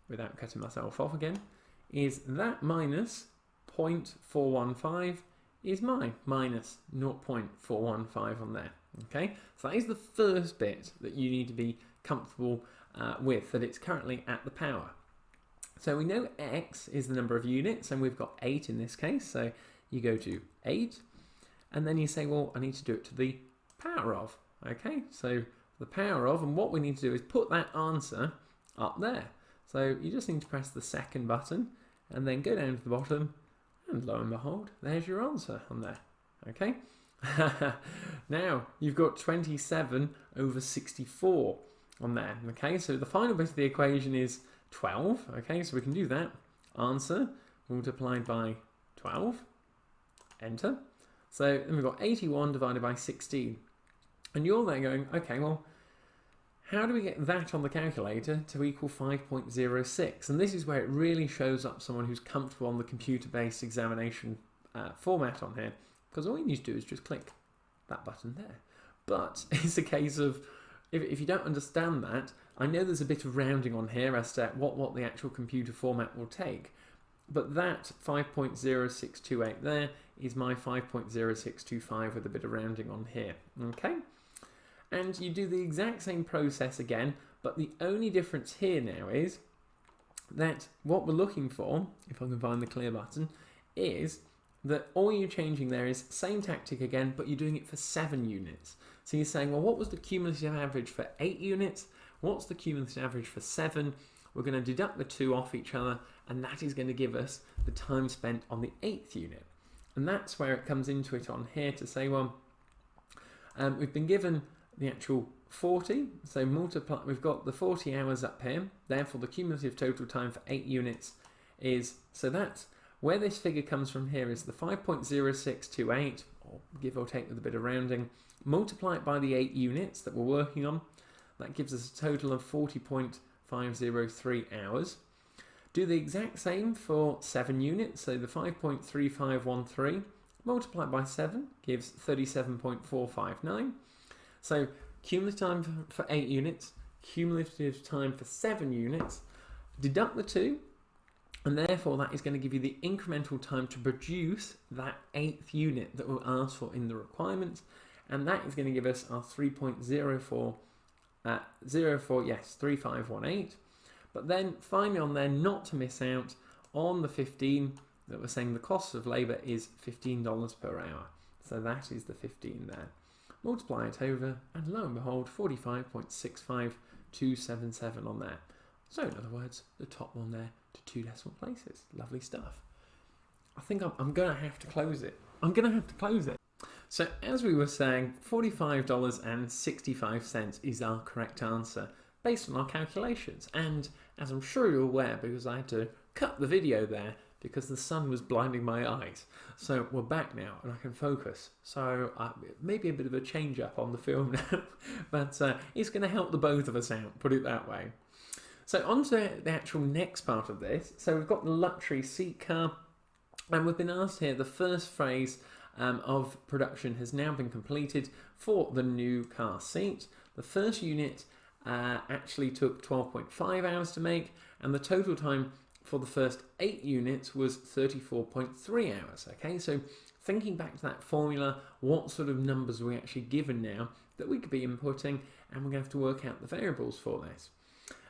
without cutting myself off again, is that minus 0.415 is my minus 0.415 on there. Okay, so that is the first bit that you need to be comfortable with, that it's currently at the power. So we know X is the number of units, and we've got 8 in this case, so you go to 8, and then you say, well, I need to do it to the power of. Okay, so the power of, and what we need to do is put that answer up there. So you just need to press the second button, and then go down to the bottom, and lo and behold, there's your answer on there. Okay, now you've got 27 over 64 on there. Okay, so the final bit of the equation is 12. Okay, so we can do that. Answer multiplied by 12. Enter. So then we've got 81 divided by 16. And you're there going, okay, well, how do we get that on the calculator to equal 5.06? And this is where it really shows up someone who's comfortable on the computer-based examination format on here, because all you need to do is just click that button there. But it's a case of, if you don't understand that, I know there's a bit of rounding on here as to what the actual computer format will take, but that 5.0628 there is my 5.0625 with a bit of rounding on here. Okay, and you do the exact same process again, but the only difference here now is that what we're looking for, if I can find the clear button, is that all you're changing there is same tactic again, but you're doing it for 7 units. So you're saying, well, what was the cumulative average for 8 units? What's the cumulative average for 7? We're going to deduct the 2 off each other, and that is going to give us the time spent on the 8th unit. And that's where it comes into it on here to say, well, we've been given the actual 40, so multiply, we've got the 40 hours up here, therefore the cumulative total time for 8 units is, so that's where this figure comes from here is the 5.0628, or give or take with a bit of rounding, multiply it by the 8 units that we're working on, that gives us a total of 40.503 hours. Do the exact same for 7 units, so the 5.3513 multiplied by 7 gives 37.459. So cumulative time for 8 units, cumulative time for 7 units, deduct the 2, and therefore that is going to give you the incremental time to produce that 8th unit that we'll ask for in the requirements, and that is going to give us our 3518. But then finally on there, not to miss out, on the 15 that we're saying the cost of labour is $15 per hour. So that is the 15 there. Multiply it over, and lo and behold, 45.65277 on there. So in other words, the top one there to 2 decimal places. Lovely stuff. I think I'm going to have to close it. So as we were saying, $45.65 is our correct answer based on our calculations. And as I'm sure you're aware, because I had to cut the video there because the sun was blinding my eyes. So we're back now and I can focus. So maybe a bit of a change up on the film now, but it's going to help the both of us out, put it that way. So on to the actual next part of this. So we've got the luxury seat car, and we've been asked here, the first phase of production has now been completed for the new car seat. The first unit actually took 12.5 hours to make, and the total time for the first 8 units was 34.3 hours. Okay, so thinking back to that formula, what sort of numbers are we actually given now that we could be inputting, and we're going to have to work out the variables for this.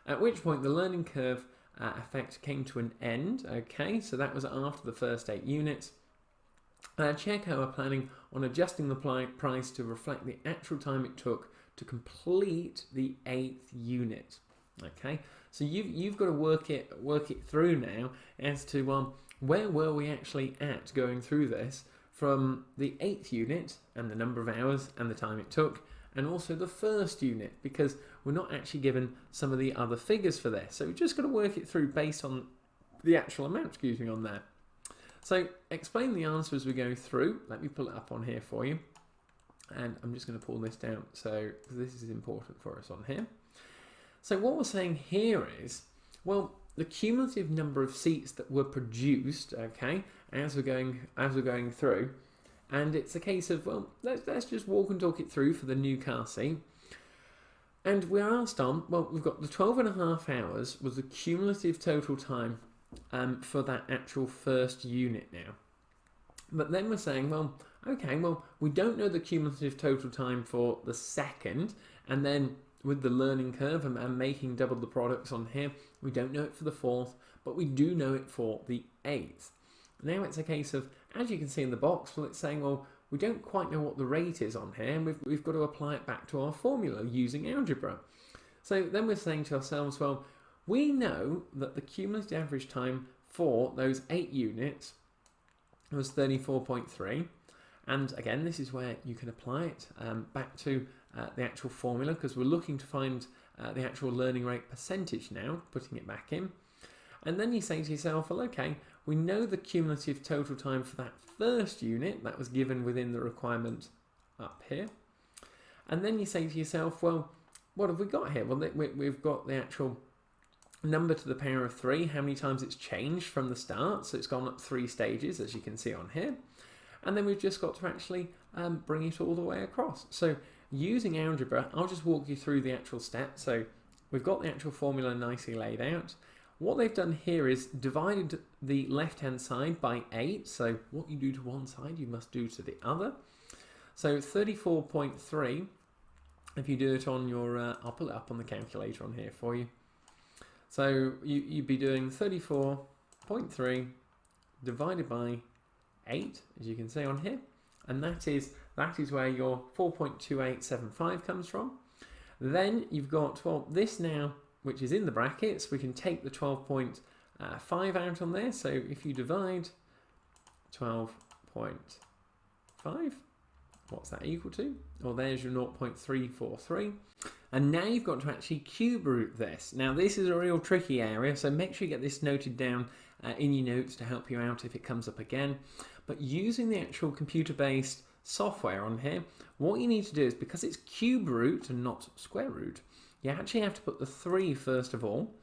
At which point the learning curve effect came to an end. Okay, so that was after the first 8 units. Check how we're planning on adjusting the price to reflect the actual time it took to complete the 8th unit. Okay, so you've got to work it through now as to where were we actually at going through this from the 8th unit and the number of hours and the time it took, and also the first unit, because we're not actually given some of the other figures for this. So we've just got to work it through based on the actual amount, on there. So explain the answer as we go through. Let me pull it up on here for you. And I'm just going to pull this down, so this is important for us on here. So what we're saying here is, well, the cumulative number of seats that were produced, okay, as we're going through, and it's a case of, well, let's just walk and talk it through for the new car seat. And we're asked on, well, we've got the 12.5 hours was the cumulative total time for that actual first unit now. But then we're saying, well, okay, well, we don't know the cumulative total time for the second, and then with the learning curve and making double the products on here, we don't know it for the fourth, but we do know it for the eighth. Now it's a case of, as you can see in the box, well, it's saying, well, we don't quite know what the rate is on here, and we've got to apply it back to our formula using algebra. So then we're saying to ourselves, well, we know that the cumulative average time for those 8 units was 34.3. And again, this is where you can apply it back to the actual formula, because we're looking to find the actual learning rate percentage now, putting it back in. And then you say to yourself, well, okay, we know the cumulative total time for that first unit that was given within the requirement up here. And then you say to yourself, well, what have we got here? Well, we've got the actual number to the power of 3, how many times it's changed from the start. So it's gone up 3 stages, as you can see on here. And then we've just got to actually bring it all the way across. So using algebra, I'll just walk you through the actual steps. So we've got the actual formula nicely laid out. What they've done here is divided the left-hand side by 8. So what you do to one side, you must do to the other. So 34.3, if you do it on your, I'll pull it up on the calculator on here for you. So you'd be doing 34.3 divided by 8, as you can see on here. And that is where your 4.2875 comes from. Then you've got, well, this now, which is in the brackets, we can take the 12.5 out on there. So if you divide 12.5, what's that equal to? Well, there's your 0.343. And now you've got to actually cube root this. Now this is a real tricky area, so make sure you get this noted down in your notes to help you out if it comes up again. But using the actual computer-based software on here, what you need to do is, because it's cube root and not square root, you actually have to put the 3 first of all.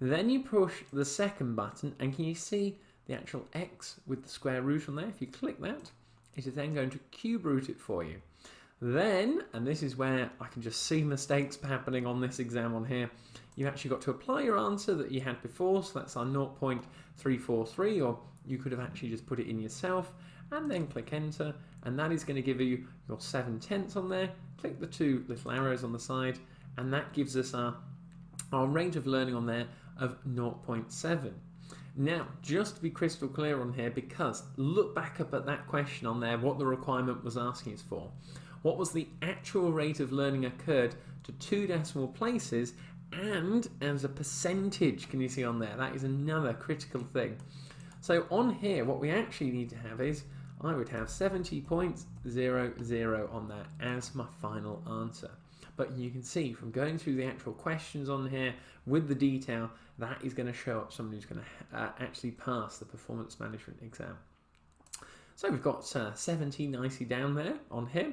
Then you push the second button, and can you see the actual X with the square root on there? If you click that, it is then going to cube root it for you. Then, and this is where I can just see mistakes happening on this exam on here, you've actually got to apply your answer that you had before, so that's our 0.343, or you could have actually just put it in yourself, and then click enter, and that is going to give you your 7/10 on there. Click the 2 little arrows on the side, and that gives us our rate of learning on there of 0.7. Now, just to be crystal clear on here, because look back up at that question on there, what the requirement was asking us for. What was the actual rate of learning occurred to 2 decimal places and as a percentage, can you see on there? That is another critical thing. So on here, what we actually need to have is, I would have 70.00 on that as my final answer. But you can see from going through the actual questions on here with the detail, that is going to show up somebody who's going to actually pass the performance management exam. So we've got 70 nicely down there on here.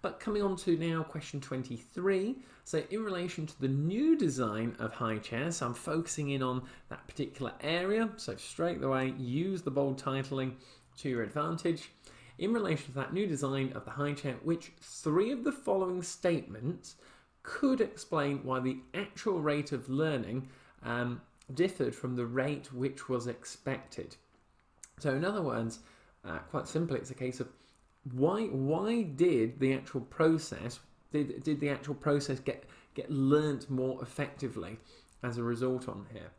But coming on to now question 23. So in relation to the new design of high chairs, so I'm focusing in on that particular area. So straight away, use the bold titling to your advantage. In relation to that new design of the high chair, which 3 of the following statements could explain why the actual rate of learning differed from the rate which was expected. So in other words, quite simply, it's a case of why did the actual process get learnt more effectively as a result on here.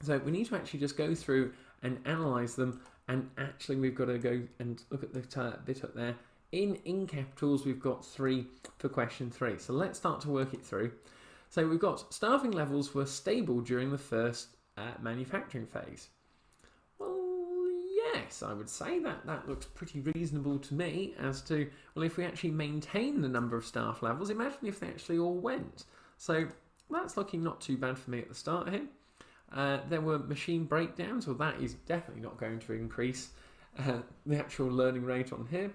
So we need to actually just go through and analyse them, and actually we've got to go and look at the bit up there. In capitals, we've got 3 for question 3. So let's start to work it through. So we've got staffing levels were stable during the first manufacturing phase. Well, yes, I would say that looks pretty reasonable to me as to, well, if we actually maintain the number of staff levels, imagine if they actually all went. So that's looking not too bad for me at the start here. There were machine breakdowns, well, that is definitely not going to increase the actual learning rate on here.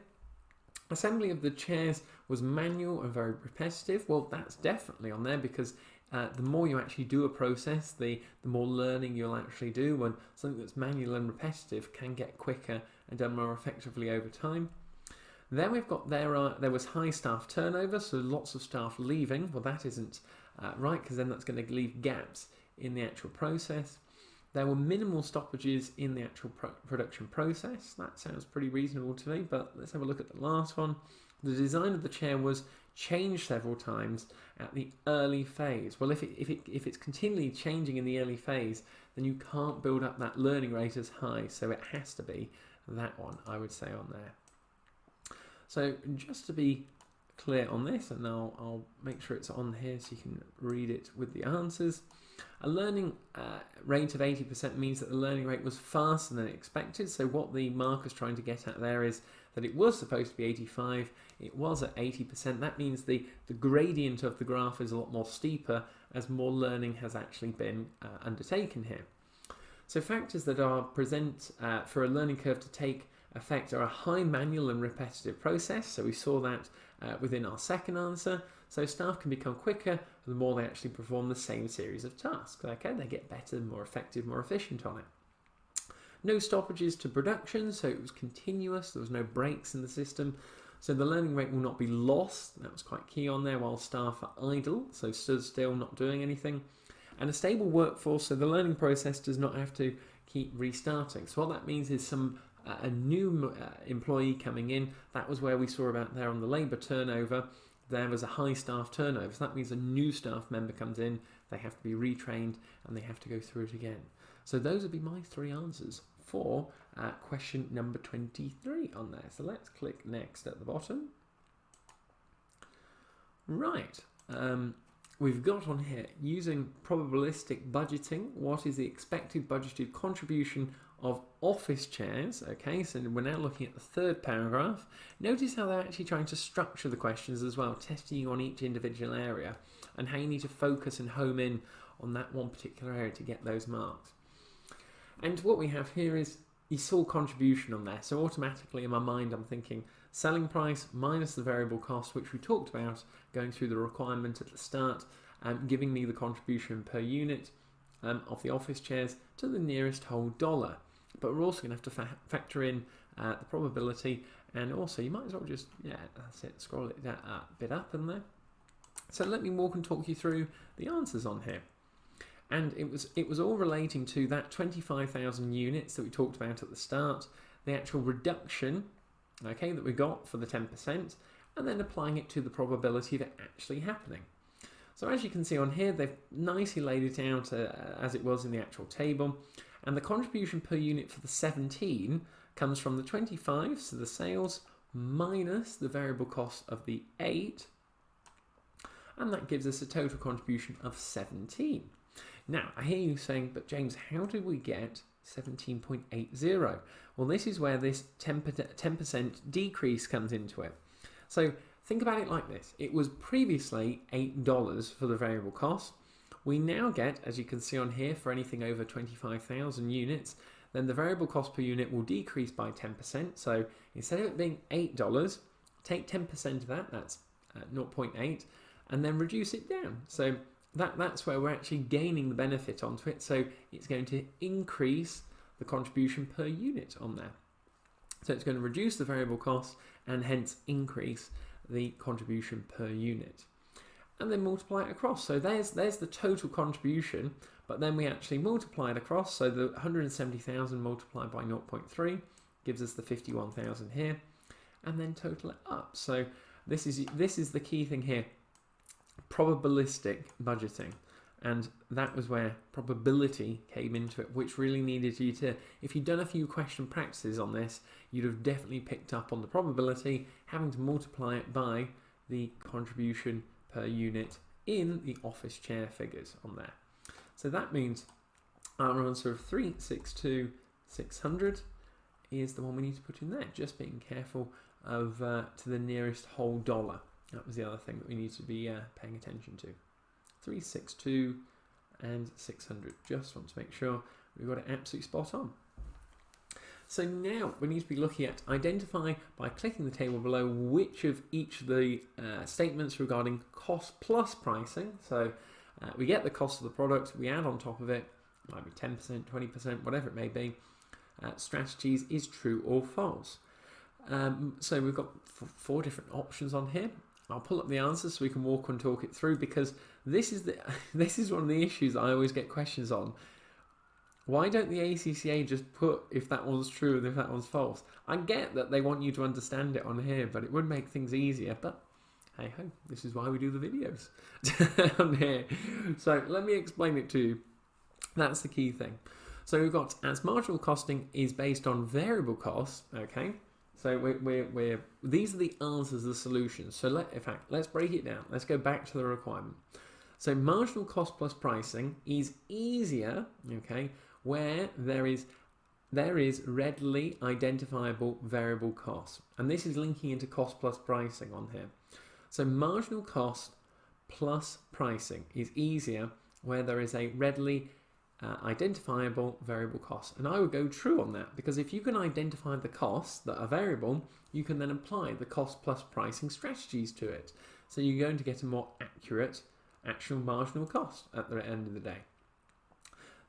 Assembly of the chairs was manual and very repetitive. Well, that's definitely on there, because the more you actually do a process, the more learning you'll actually do, when something that's manual and repetitive can get quicker and done more effectively over time. Then we've got there was high staff turnover, so lots of staff leaving. Well, that isn't right, because then that's going to leave gaps in the actual process. There were minimal stoppages in the actual production process. That sounds pretty reasonable to me, but let's have a look at the last one. The design of the chair was changed several times at the early phase. Well, if it's continually changing in the early phase, then you can't build up that learning rate as high, so it has to be that one, I would say, on there. So just to be clear on this, and I'll make sure it's on here so you can read it with the answers. A learning rate of 80% means that the learning rate was faster than expected. So what the marker's trying to get at there is that it was supposed to be 85, it was at 80%. That means the gradient of the graph is a lot more steeper as more learning has actually been undertaken here. So factors that are present for a learning curve to take effect are a high manual and repetitive process. So we saw that within our second answer. So staff can become quicker the more they actually perform the same series of tasks. Okay, they get better, more effective, more efficient on it. No stoppages to production, so it was continuous. There was no breaks in the system. So the learning rate will not be lost. That was quite key on there, while staff are idle, so stood still, not doing anything. And a stable workforce, so the learning process does not have to keep restarting. So what that means is a new employee coming in. That was where we saw about there on the labour turnover. There was a high staff turnover. So that means a new staff member comes in, they have to be retrained, and they have to go through it again. So those would be my three answers for question number 23 on there. So let's click next at the bottom. Right. We've got on here, using probabilistic budgeting, what is the expected budgeted contribution of office chairs? Okay, so we're now looking at the third paragraph. Notice how they're actually trying to structure the questions as well, testing you on each individual area and how you need to focus and home in on that one particular area to get those marks. And what we have here is you saw contribution on there, so automatically in my mind I'm thinking selling price minus the variable cost, which we talked about going through the requirement at the start, giving me the contribution per unit of the office chairs to the nearest whole dollar. But we're also going to have to factor in the probability, and also you might as well just, yeah, that's it, scroll it a bit up in there. So let me walk and talk you through the answers on here. And it was all relating to that 25,000 units that we talked about at the start, the actual reduction, okay, that we got for the 10%, and then applying it to the probability of it actually happening. So as you can see on here, they've nicely laid it out as it was in the actual table. And the contribution per unit for the 17 comes from the 25, so the sales, minus the variable cost of the 8. And that gives us a total contribution of 17. Now, I hear you saying, but James, how did we get 17.80? Well, this is where this 10% decrease comes into it. So think about it like this. It was previously $8 for the variable cost. We now get, as you can see on here, for anything over 25,000 units, then the variable cost per unit will decrease by 10%. So instead of it being $8, take 10% of that, that's 0.8, and then reduce it down. So that's where we're actually gaining the benefit onto it. So it's going to increase the contribution per unit on there. So it's going to reduce the variable cost and hence increase the contribution per unit. And then multiply it across. So there's the total contribution, but then we actually multiply it across. So the 170,000 multiplied by 0.3 gives us the 51,000 here, and then total it up. So this is the key thing here. Probabilistic budgeting, and that was where probability came into it, which really needed you to, if you'd done a few question practices on this, you'd have definitely picked up on the probability, having to multiply it by the contribution per unit in the office chair figures on there. So that means our answer of 362,600 is the one we need to put in there, just being careful of to the nearest whole dollar. That was the other thing that we need to be paying attention to. 362 and 600. Just want to make sure we've got it absolutely spot on. So now we need to be looking at identify by clicking the table below which of each of the statements regarding cost plus pricing. So We get the cost of the product, we add on top of it, might be 10%, 20%, whatever it may be. Strategies is true or false. So we've got 4 different options on here. I'll pull up the answers so we can walk and talk it through, because this is one of the issues I always get questions on. Why don't the ACCA just put if that one's true and if that one's false? I get that they want you to understand it on here, but it would make things easier. But hey ho, this is why we do the videos on here. So let me explain it to you. That's the key thing. So we've got, as marginal costing is based on variable costs, okay? So these are the answers, the solutions. So let's break it down. Let's go back to the requirement. So marginal cost plus pricing is easier, okay, where there is readily identifiable variable costs. And this is linking into cost plus pricing on here. So marginal cost plus pricing is easier where there is a readily identifiable variable cost. And I would go true on that, because if you can identify the costs that are variable, you can then apply the cost plus pricing strategies to it. So you're going to get a more accurate actual marginal cost at the end of the day.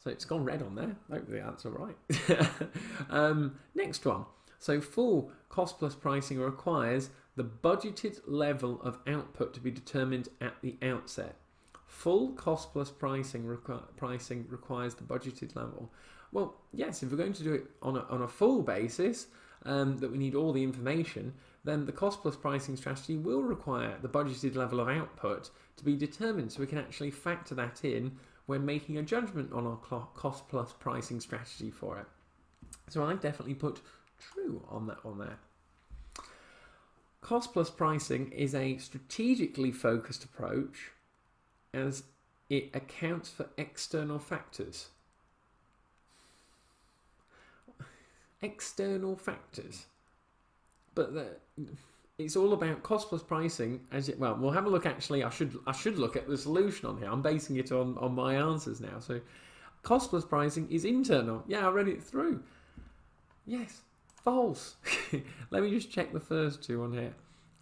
So it's gone red on there. Hopefully that's all right. Next one. So full cost plus pricing requires the budgeted level of output to be determined at the outset. Full cost plus pricing requires the budgeted level. Well, yes, if we're going to do it on a full basis, that we need all the information, then the cost plus pricing strategy will require the budgeted level of output to be determined, so we can actually factor that in when making a judgment on our cost plus pricing strategy for it. So I definitely put true on that one there. Cost plus pricing is a strategically focused approach as it accounts for external factors. External factors. But it's all about cost plus pricing. Well, we'll have a look. Actually, I should look at the solution on here. I'm basing it on my answers now. So cost plus pricing is internal. Yeah, I read it through. Yes, false. Let me just check the first 2 on here.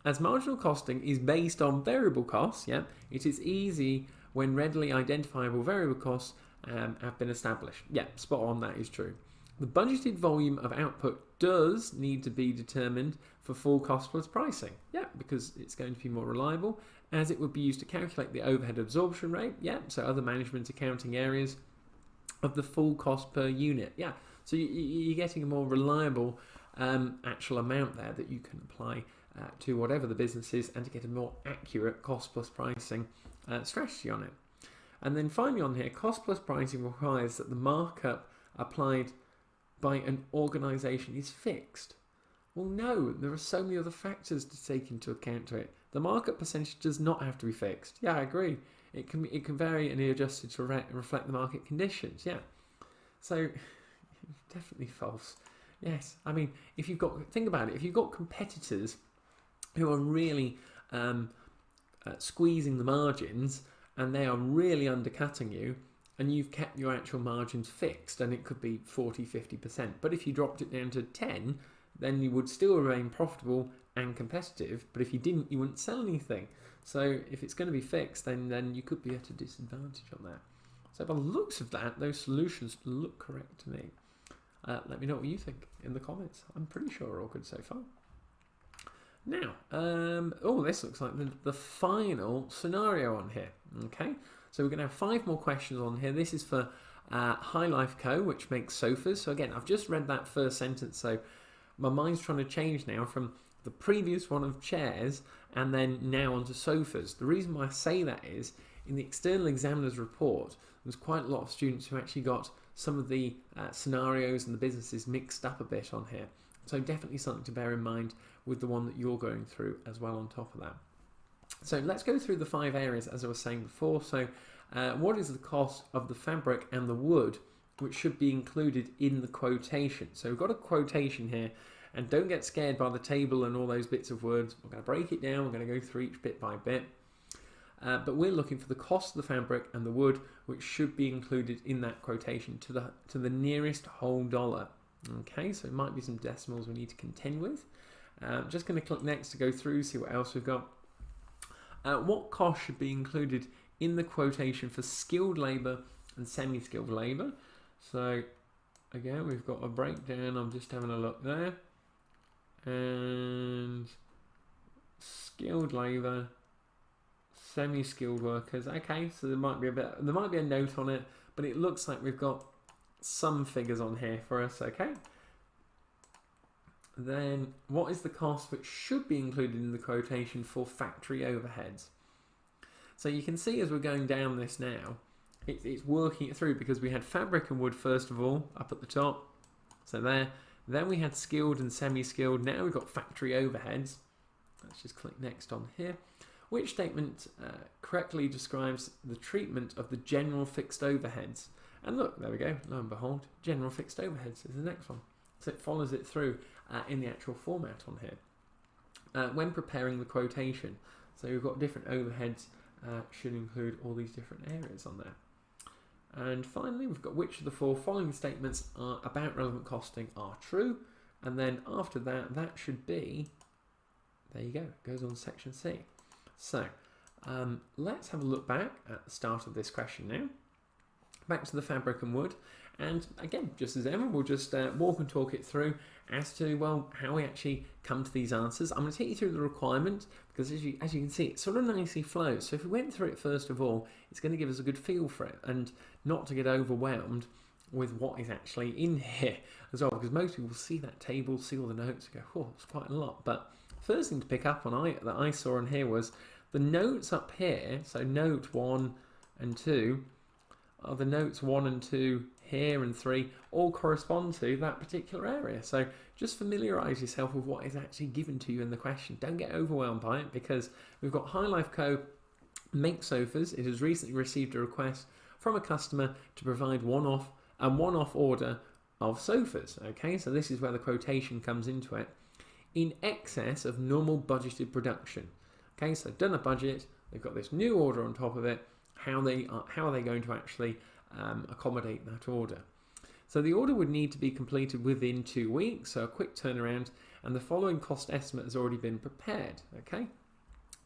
As marginal costing is based on variable costs, yeah, it is easy when readily identifiable variable costs have been established. Yeah, spot on, that is true. The budgeted volume of output does need to be determined for full cost plus pricing. Yeah, because it's going to be more reliable, as it would be used to calculate the overhead absorption rate. Yeah, so other management accounting areas of the full cost per unit. Yeah, so you're getting a more reliable actual amount there that you can apply to whatever the business is, and to get a more accurate cost plus pricing strategy on it. And then finally on here, cost plus pricing requires that the markup applied by an organisation is fixed. Well, no, there are so many other factors to take into account to it. The markup percentage does not have to be fixed. Yeah, I agree. It can vary and be adjusted to reflect the market conditions. Yeah, so definitely false. Yes, I mean, think about it. If you've got competitors who are really squeezing the margins and they are really undercutting you, and you've kept your actual margins fixed, and it could be 40-50%. But if you dropped it down to 10, then you would still remain profitable and competitive. But if you didn't, you wouldn't sell anything. So if it's going to be fixed, then you could be at a disadvantage on that. So by the looks of that, those solutions look correct to me. Let me know what you think in the comments. I'm pretty sure we're all good so far. Now, this looks like the final scenario on here. Okay, so we're going to have 5 more questions on here. This is for High Life Co., which makes sofas. So again, I've just read that first sentence, so my mind's trying to change now from the previous one of chairs and then now onto sofas. The reason why I say that is, in the external examiner's report, there's quite a lot of students who actually got some of the scenarios and the businesses mixed up a bit on here. So definitely something to bear in mind with the one that you're going through as well on top of that. So let's go through the 5 areas as I was saying before. So what is the cost of the fabric and the wood, which should be included in the quotation? So we've got a quotation here, and don't get scared by the table and all those bits of words. We're going to break it down. We're going to go through each bit by bit. But we're looking for the cost of the fabric and the wood, which should be included in that quotation to the nearest whole dollar. Okay, so it might be some decimals we need to contend with. Just going to click next to go through, see what else we've got. What cost should be included in the quotation for skilled labour and semi-skilled labour. So again, we've got a breakdown. I'm just having a look there. And skilled labour, semi-skilled workers. Okay, so there might be a note on it, but it looks like we've got some figures on here for us. Okay. Then what is the cost which should be included in the quotation for factory overheads? So you can see as we're going down this now, it's working it through, because we had fabric and wood first of all up at the top. So there. Then we had skilled and semi-skilled. Now we've got factory overheads. Let's just click next on here. Which statement correctly describes the treatment of the general fixed overheads? And look, there we go. Lo and behold, general fixed overheads is the next one. So it follows it through in the actual format on here. When preparing the quotation, so we've got different overheads, should include all these different areas on there. And finally, we've got which of the four following statements are about relevant costing are true. And then after that, that should be, there you go, it goes on section C. So let's have a look back at the start of this question now. Back to the fabric and wood. And again, just as ever, we'll just walk and talk it through as to, well, how we actually come to these answers. I'm going to take you through the requirement, because as you can see, it sort of nicely flows. So if we went through it first of all, it's going to give us a good feel for it and not to get overwhelmed with what is actually in here as well, because most people see that table, see all the notes, and go, oh, it's quite a lot. But first thing to pick up on that I saw on here was the notes up here. So note 1 and 2 are the notes 1 and 2 here and 3 all correspond to that particular area. So just familiarise yourself with what is actually given to you in the question. Don't get overwhelmed by it, because we've got High Life Co. Make sofas. It has recently received a request from a customer to provide one-off order of sofas. Okay, so this is where the quotation comes into it. In excess of normal budgeted production. Okay, so they've done a budget. They've got this new order on top of it. How are they going to actually accommodate that order? So the order would need to be completed within 2 weeks, so a quick turnaround, and the following cost estimate has already been prepared. Okay,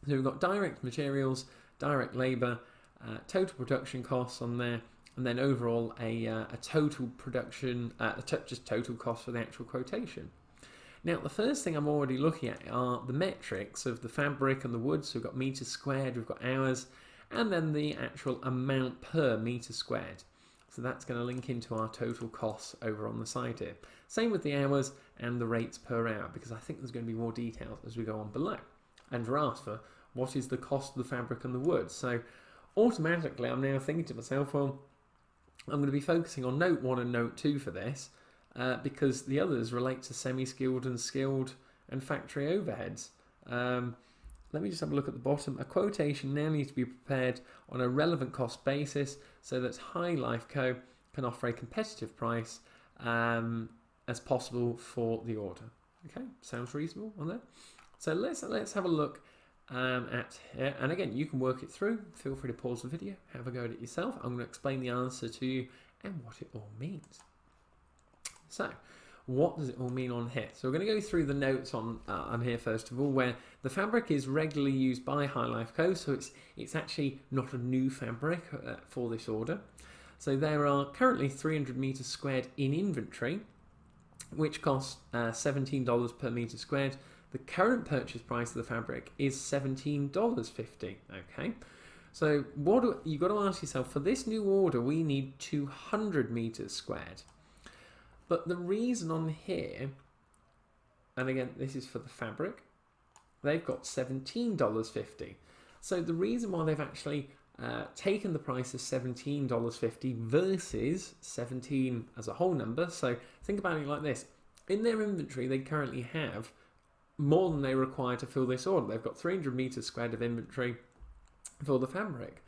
so we've got direct materials, direct labour, total production costs on there, and then overall a total production, just total cost for the actual quotation. Now, the first thing I'm already looking at are the metrics of the fabric and the wood. So we've got meters squared, we've got hours, and then the actual amount per meter squared. So that's going to link into our total costs over on the side here. Same with the hours and the rates per hour, because I think there's going to be more details as we go on below. And we're asked for what is the cost of the fabric and the wood. So automatically I'm now thinking to myself, well, I'm going to be focusing on note 1 and note 2 for this, because the others relate to semi-skilled and skilled and factory overheads. Let me just have a look at the bottom. A quotation now needs to be prepared on a relevant cost basis so that High Life Co. can offer a competitive price as possible for the order. Okay, sounds reasonable on that. So let's have a look at here. And again, you can work it through. Feel free to pause the video, have a go at it yourself. I'm going to explain the answer to you and what it all means. So, what does it all mean on here? So we're going to go through the notes on here first of all, where the fabric is regularly used by High Life Co. So it's actually not a new fabric for this order. So there are currently 300 meters squared in inventory, which costs $17 per meter squared. The current purchase price of the fabric is $17.50. Okay, so you've got to ask yourself, for this new order, we need 200 meters squared. But the reason on here, and again, this is for the fabric, they've got $17.50. So the reason why they've actually taken the price of $17.50 versus 17 as a whole number. So think about it like this. In their inventory, they currently have more than they require to fill this order. They've got 300 meters squared of inventory for the fabric.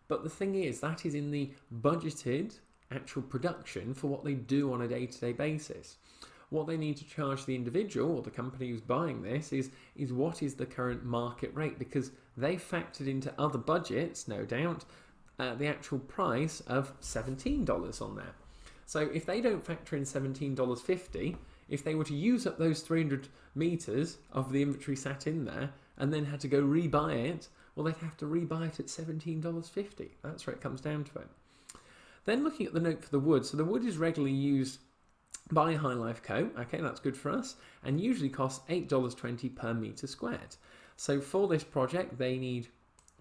But the thing is, that is in the budgeted actual production for what they do on a day-to-day basis. What they need to charge the individual or the company who's buying this is what is the current market rate, because they factored into other budgets, no doubt, the actual price of $17 on there. So if they don't factor in $17.50, if they were to use up those 300 meters of the inventory sat in there and then had to go rebuy it well, they'd have to rebuy it at $17.50. That's where it comes down to it. Then looking at the note for the wood. So the wood is regularly used by High Life Co. Okay, that's good for us, and usually costs $8.20 per meter squared. So for this project, they need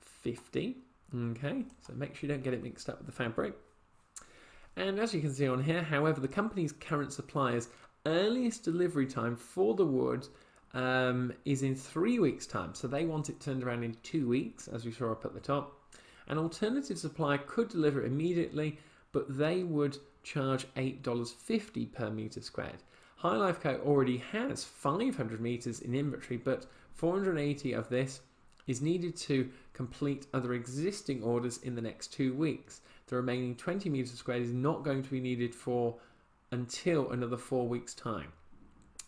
50. Okay, so make sure you don't get it mixed up with the fabric. And as you can see on here, however, the company's current supplier's earliest delivery time for the wood is in 3 weeks' time. So they want it turned around in 2 weeks, as we saw up at the top. An alternative supplier could deliver it immediately, but they would charge $8.50 per meter squared. High Life Co. already has 500 meters in inventory, but 480 of this is needed to complete other existing orders in the next 2 weeks. The remaining 20 meters squared is not going to be needed until another 4 weeks' time.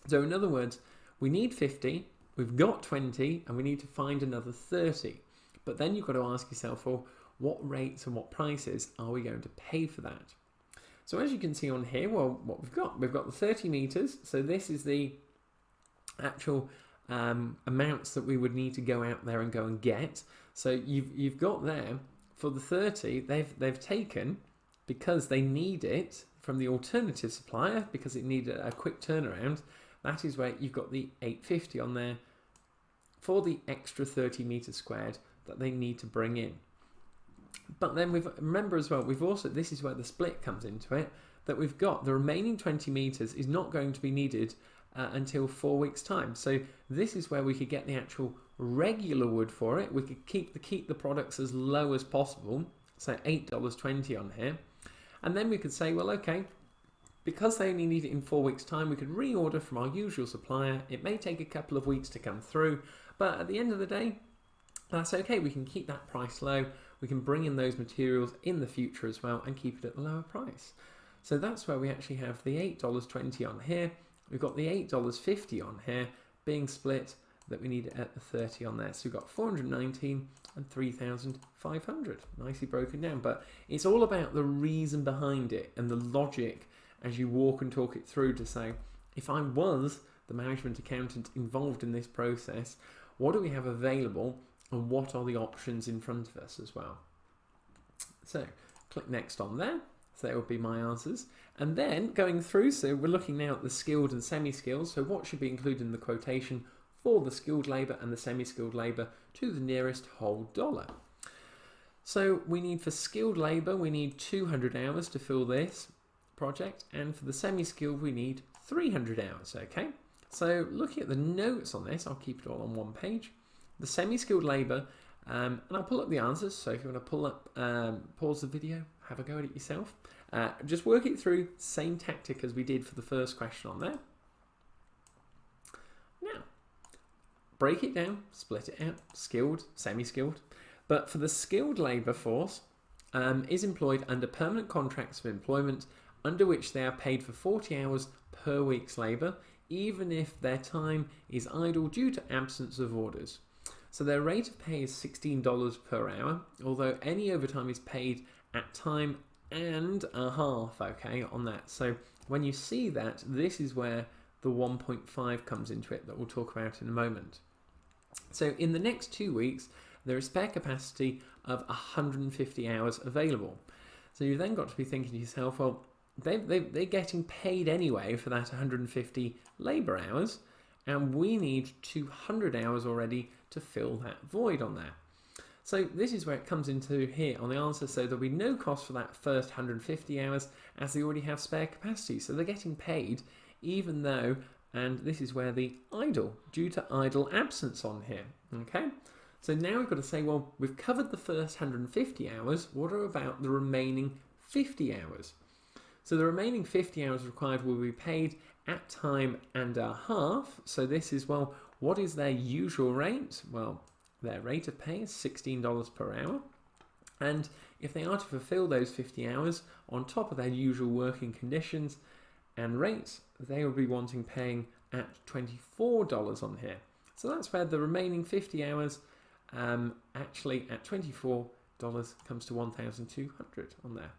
So in other words, we need 50, we've got 20, and we need to find another 30. But then you've got to ask yourself, well, what rates and what prices are we going to pay for that? So as you can see on here, well, what we've got the 30 meters. So this is the actual amounts that we would need to go out there and go and get. So you've got there for the 30, they've taken, because they need it from the alternative supplier, because it needed a quick turnaround. That is where you've got the $8.50 on there for the extra 30 meters squared that they need to bring in. But then remember as well, this is where the split comes into it, that we've got the remaining 20 meters is not going to be needed until 4 weeks' time. So this is where we could get the actual regular wood for it. We could keep the products as low as possible, so $8.20 on here. And then we could say, well, okay, because they only need it in 4 weeks' time, we could reorder from our usual supplier. It may take a couple of weeks to come through, but at the end of the day, that's okay. We can keep that price low. We can bring in those materials in the future as well and keep it at a lower price. So that's where we actually have the $8.20 on here. We've got the $8.50 on here being split, that we need at the 30 on there. So we've got 419 and 3,500. Nicely broken down. But it's all about the reason behind it and the logic as you walk and talk it through to say, if I was the management accountant involved in this process, what do we have available and what are the options in front of us as well? So click next on there. So that would be my answers. And then going through, so we're looking now at the skilled and semi-skilled. So what should be included in the quotation for the skilled labour and the semi-skilled labour to the nearest whole dollar. So we need, for skilled labour, we need 200 hours to fill this project. And for the semi-skilled, we need 300 hours, okay? So looking at the notes on this, I'll keep it all on one page. The semi-skilled labour, and I'll pull up the answers. So if you want to pull up, pause the video, have a go at it yourself. Just work it through, same tactic as we did for the first question on there. Now, break it down, split it out, skilled, semi-skilled. But for the skilled labour force, is employed under permanent contracts of employment under which they are paid for 40 hours per week's labour, even if their time is idle due to absence of orders. So their rate of pay is $16 per hour, although any overtime is paid at time and a half, okay, on that. So when you see that, this is where the 1.5 comes into it that we'll talk about in a moment. So in the next 2 weeks, there is spare capacity of 150 hours available. So you've then got to be thinking to yourself, well, they're getting paid anyway for that 150 labour hours, and we need 200 hours already to fill that void on there. So this is where it comes into here on the answer. So there'll be no cost for that first 150 hours as they already have spare capacity. So they're getting paid even though, and this is where the idle, due to idle absence on here, okay? So now we've got to say, well, we've covered the first 150 hours. What about the remaining 50 hours? So the remaining 50 hours required will be paid at time and a half. So this is, well, what is their usual rate? Well, their rate of pay is $16 per hour. And if they are to fulfill those 50 hours on top of their usual working conditions and rates, they will be wanting paying at $24 on here. So that's where the remaining 50 hours actually at $24 comes to 1,200 on there.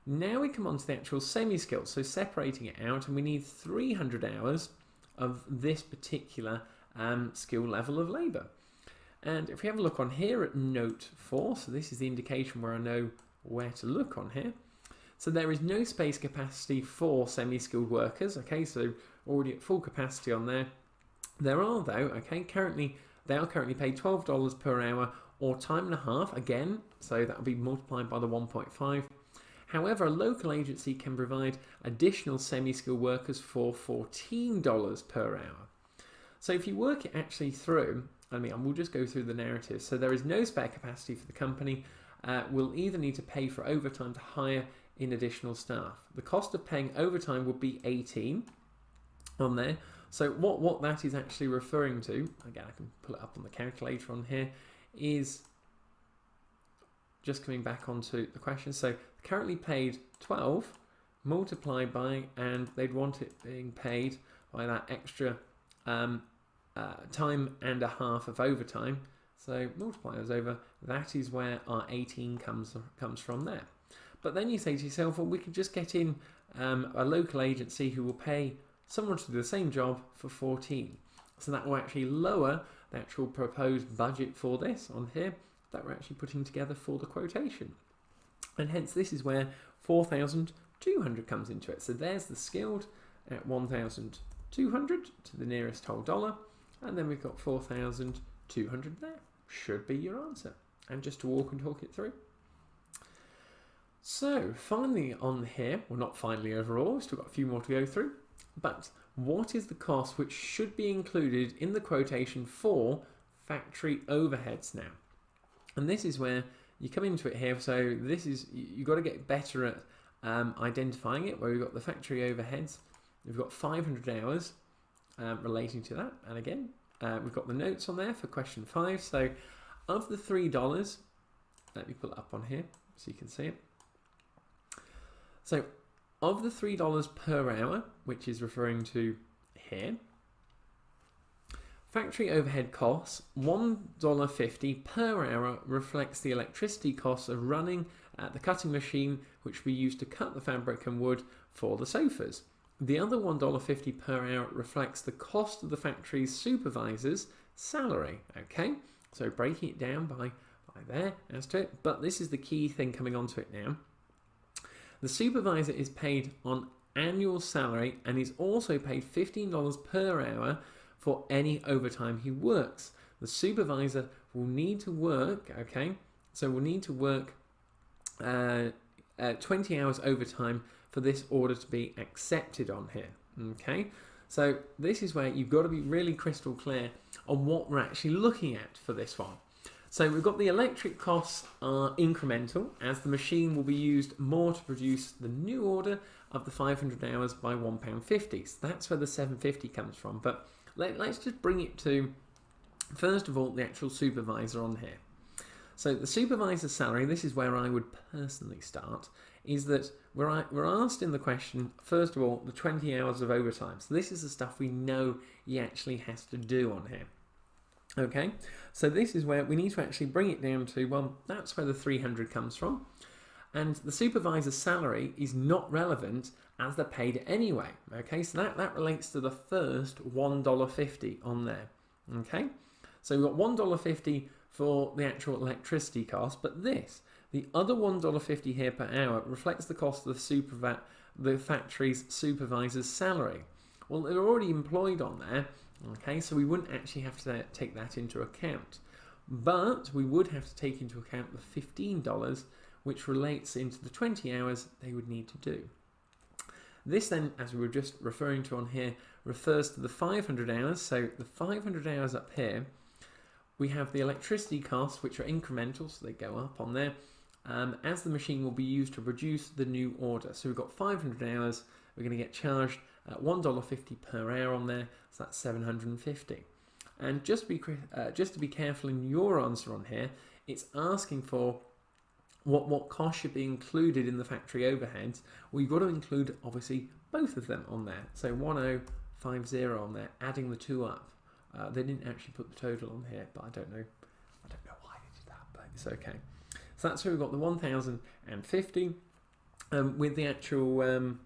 Now we come on to the actual semi-skilled, so separating it out, and we need 300 hours of this particular skill level of labour. And if we have a look on here at note 4, so this is the indication where I know where to look on here. So there is no space capacity for semi-skilled workers, okay, so already at full capacity on there. There are though, okay, they are currently paid $12 per hour or time and a half, again, so that will be multiplied by the 1.5. However, a local agency can provide additional semi-skilled workers for $14 per hour. So if you work it actually through, we'll just go through the narrative. So there is no spare capacity for the company. We'll either need to pay for overtime to hire in additional staff. The cost of paying overtime would be 18 on there. So what that is actually referring to, again, I can pull it up on the calculator on here, is just coming back onto the question. So currently paid 12 multiplied by, and they'd want it being paid by that extra time and a half of overtime. So multiply those over, that is where our 18 comes from there. But then you say to yourself, well, we could just get in a local agency who will pay someone to do the same job for 14. So that will actually lower the actual proposed budget for this on here that we're actually putting together for the quotation. And hence this is where 4,200 comes into it. So there's the skilled at 1,200 to the nearest whole dollar. And then we've got 4,200 there. Should be your answer. And just to walk and talk it through. So finally on here, well not finally overall, we've still got a few more to go through. But what is the cost which should be included in the quotation for factory overheads now? And this is where you come into it here. So this is, you've got to get better at identifying it, where we've got the factory overheads. We've got 500 hours relating to that. And again, we've got the notes on there for question 5. So of the $3, let me pull it up on here so you can see it. So of the $3 per hour, which is referring to here, factory overhead costs, $1.50 per hour reflects the electricity costs of running the cutting machine, which we use to cut the fabric and wood for the sofas. The other $1.50 per hour reflects the cost of the factory's supervisor's salary. Okay, so breaking it down by there as to it, but this is the key thing coming onto it now. The supervisor is paid on annual salary and is also paid $15 per hour for any overtime he works. The supervisor will need to work, okay, so we'll need to work 20 hours overtime for this order to be accepted on here, okay? So this is where you've got to be really crystal clear on what we're actually looking at for this one. So we've got the electric costs are incremental, as the machine will be used more to produce the new order of the 500 hours by £1.50. So that's where the 750 comes from. But let's just bring it to, first of all, the actual supervisor on here. So the supervisor's salary, this is where I would personally start, is that we're asked in the question, first of all, the 20 hours of overtime. So this is the stuff we know he actually has to do on here. Okay, so this is where we need to actually bring it down to, well, that's where the 300 comes from. And the supervisor's salary is not relevant as they're paid anyway. Okay, so that relates to the first $1.50 on there. Okay, so we've got $1.50 for the actual electricity cost, but the other $1.50 here per hour reflects the cost of the factory's supervisor's salary. Well, they're already employed on there. Okay, so we wouldn't actually have to take that into account, but we would have to take into account the $15, which relates into the 20 hours they would need to do. This then, as we were just referring to on here, refers to the 500 hours. So the 500 hours up here, we have the electricity costs, which are incremental, so they go up on there, as the machine will be used to produce the new order. So we've got 500 hours, we're going to get charged $1.50 per hour on there, so that's $750. And just to be careful in your answer on here, it's asking for what costs should be included in the factory overheads. Well, you've got to include obviously both of them on there. So 1050 on there, adding the two up. They didn't actually put the total on here, but I don't know why they did that, but it's okay. So that's where we've got the 1050 with the actual.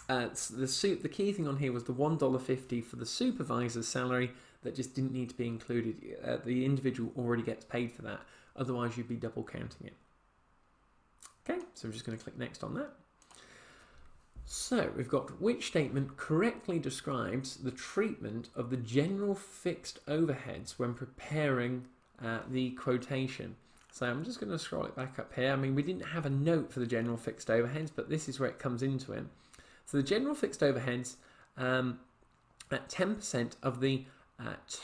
The key thing on here was the $1.50 for the supervisor's salary. that just didn't need to be included. The individual already gets paid for that, otherwise you'd be double counting it. Okay, so we're just going to click next on that. So we've got which statement correctly describes the treatment of the general fixed overheads when preparing the quotation. So I'm just going to scroll it back up here. I mean, we didn't have a note for the general fixed overheads, but this is where it comes into it. So the general fixed overheads at 10% of the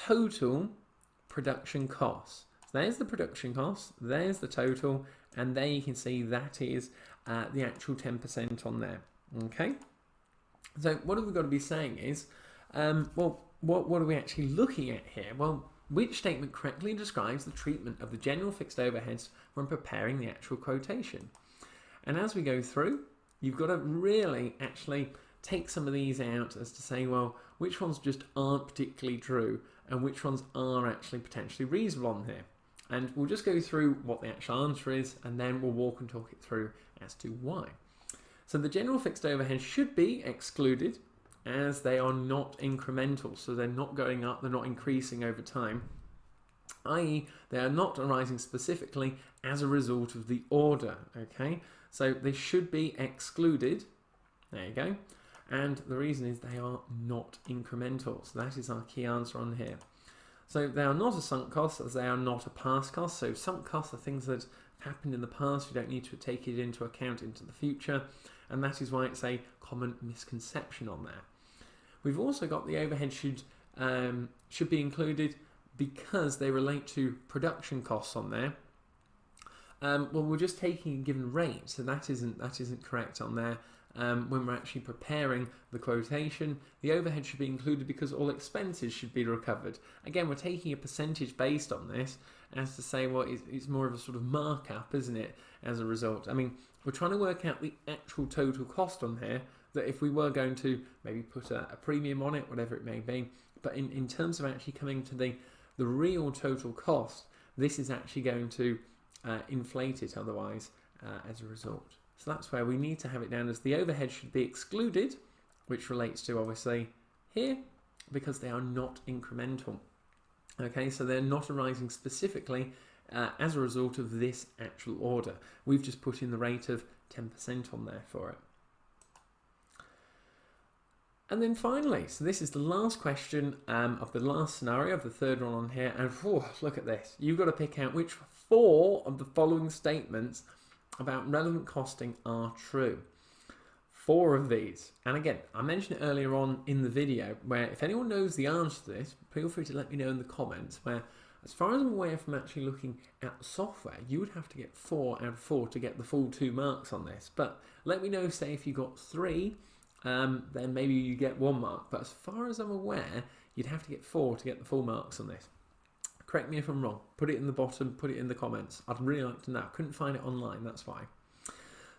total production costs. So there's the production costs, there's the total, and there you can see that is the actual 10% on there. Okay, so what have we got to be saying is, well, what are we actually looking at here? Well, which statement correctly describes the treatment of the general fixed overheads when preparing the actual quotation? And as we go through, you've got to really actually take some of these out as to say, well, which ones just aren't particularly true and which ones are actually potentially reasonable on here. And we'll just go through what the actual answer is, and then we'll walk and talk it through as to why. So the general fixed overhead should be excluded as they are not incremental. So they're not going up, they're not increasing over time, i.e. they are not arising specifically as a result of the order, okay? So they should be excluded, there you go. And the reason is they are not incremental. So that is our key answer on here. So they are not a sunk cost as they are not a past cost. So sunk costs are things that happened in the past. You don't need to take it into account into the future. And that is why it's a common misconception on there. We've also got the overhead should be included because they relate to production costs on there. Well, we're just taking a given rate, so that isn't correct on there. When we're actually preparing the quotation, the overhead should be included because all expenses should be recovered. Again, we're taking a percentage based on this as to say, well, it's more of a sort of markup, isn't it, as a result? I mean, we're trying to work out the actual total cost on here, that if we were going to maybe put a premium on it, whatever it may be, but in terms of actually coming to the real total cost, this is actually going to inflate it otherwise as a result. So that's where we need to have it down as the overhead should be excluded, which relates to obviously here, because they are not incremental. Okay, so they're not arising specifically as a result of this actual order. We've just put in the rate of 10% on there for it. And then finally, so this is the last question of the last scenario, of the third one on here. And look at this. You've got to pick out which 4 of the following statements about relevant costing are true. 4 of these. And again, I mentioned it earlier on in the video, where if anyone knows the answer to this, feel free to let me know in the comments, where as far as I'm aware from actually looking at the software, you would have to get 4 out of 4 to get the full 2 marks on this. But let me know, say if you got 3, then maybe you get 1 mark. But as far as I'm aware, you'd have to get 4 to get the full marks on this. Correct me if I'm wrong. Put it in the bottom, put it in the comments. I'd really like to know. Couldn't find it online, that's why.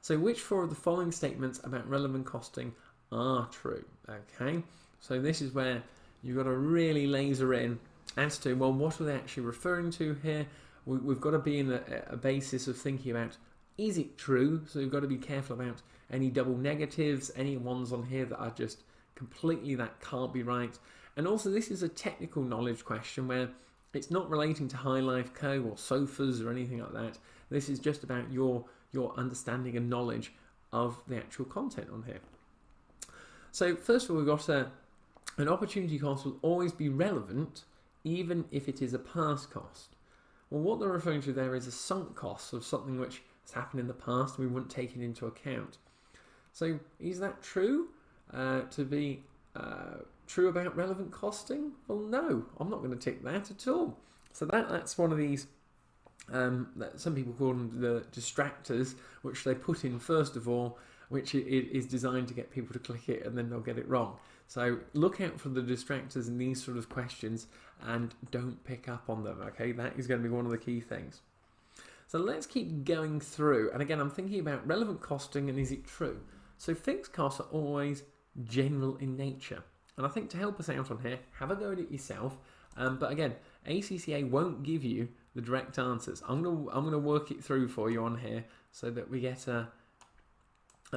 So which 4 of the following statements about relevant costing are true? Okay, so this is where you've got to really laser in as to, well, what are they actually referring to here? We've got to be in a basis of thinking about, is it true? So we've got to be careful about any double negatives, any ones on here that are just completely, that can't be right. And also this is a technical knowledge question where it's not relating to High Life Co or sofas or anything like that. This is just about your understanding and knowledge of the actual content on here. So first of all, we've got an opportunity cost will always be relevant even if it is a past cost. Well, what they're referring to there is a sunk cost of something which has happened in the past and we wouldn't take it into account. So is that true to be true about relevant costing? Well, no, I'm not going to tick that at all. So that's one of these, that some people call them the distractors, which they put in first of all, which is designed to get people to click it and then they'll get it wrong. So look out for the distractors in these sort of questions and don't pick up on them, okay? That is going to be one of the key things. So let's keep going through. And again, I'm thinking about relevant costing and is it true? So fixed costs are always general in nature. And I think to help us out on here, have a go at it yourself. But again, ACCA won't give you the direct answers. I'm gonna work it through for you on here so that we get a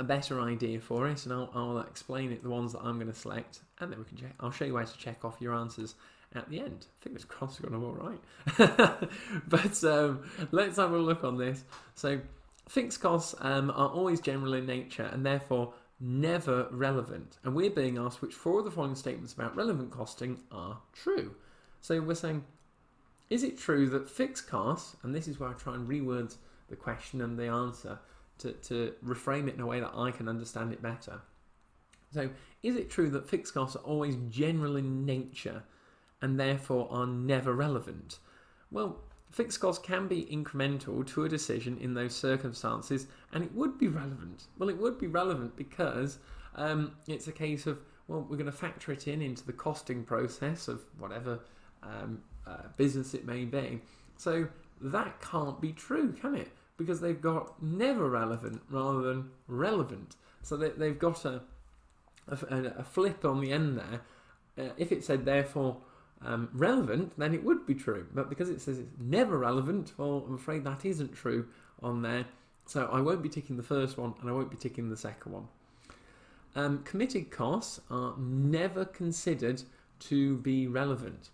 better idea for it, and I'll explain it, the ones that I'm going to select, and then we can check. I'll show you how to check off your answers at the end. Fingers crossed we've got them all right. But let's have a look on this. So fixed costs are always general in nature and therefore never relevant. And we're being asked which 4 of the following statements about relevant costing are true. So we're saying, is it true that fixed costs, and this is where I try and reword the question and the answer to reframe it in a way that I can understand it better. So is it true that fixed costs are always general in nature and therefore are never relevant? Well, fixed costs can be incremental to a decision in those circumstances, and it would be relevant. Well, it would be relevant because it's a case of, well, we're going to factor it into the costing process of whatever business it may be. So that can't be true, can it? Because they've got never relevant rather than relevant. So they've got a flip on the end there. If it said therefore relevant, then it would be true. But because it says it's never relevant, well, I'm afraid that isn't true on there. So I won't be ticking the first one and I won't be ticking the second one. Committed costs are never considered to be relevant.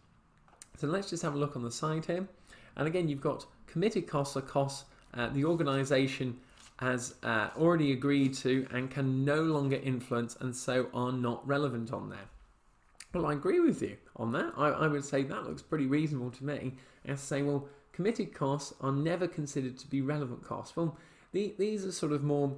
So let's just have a look on the side here. And again, you've got committed costs are costs the organisation has already agreed to and can no longer influence and so are not relevant on there. Well, I agree with you on that. I would say that looks pretty reasonable to me. As to say, well, committed costs are never considered to be relevant costs. Well, these are sort of more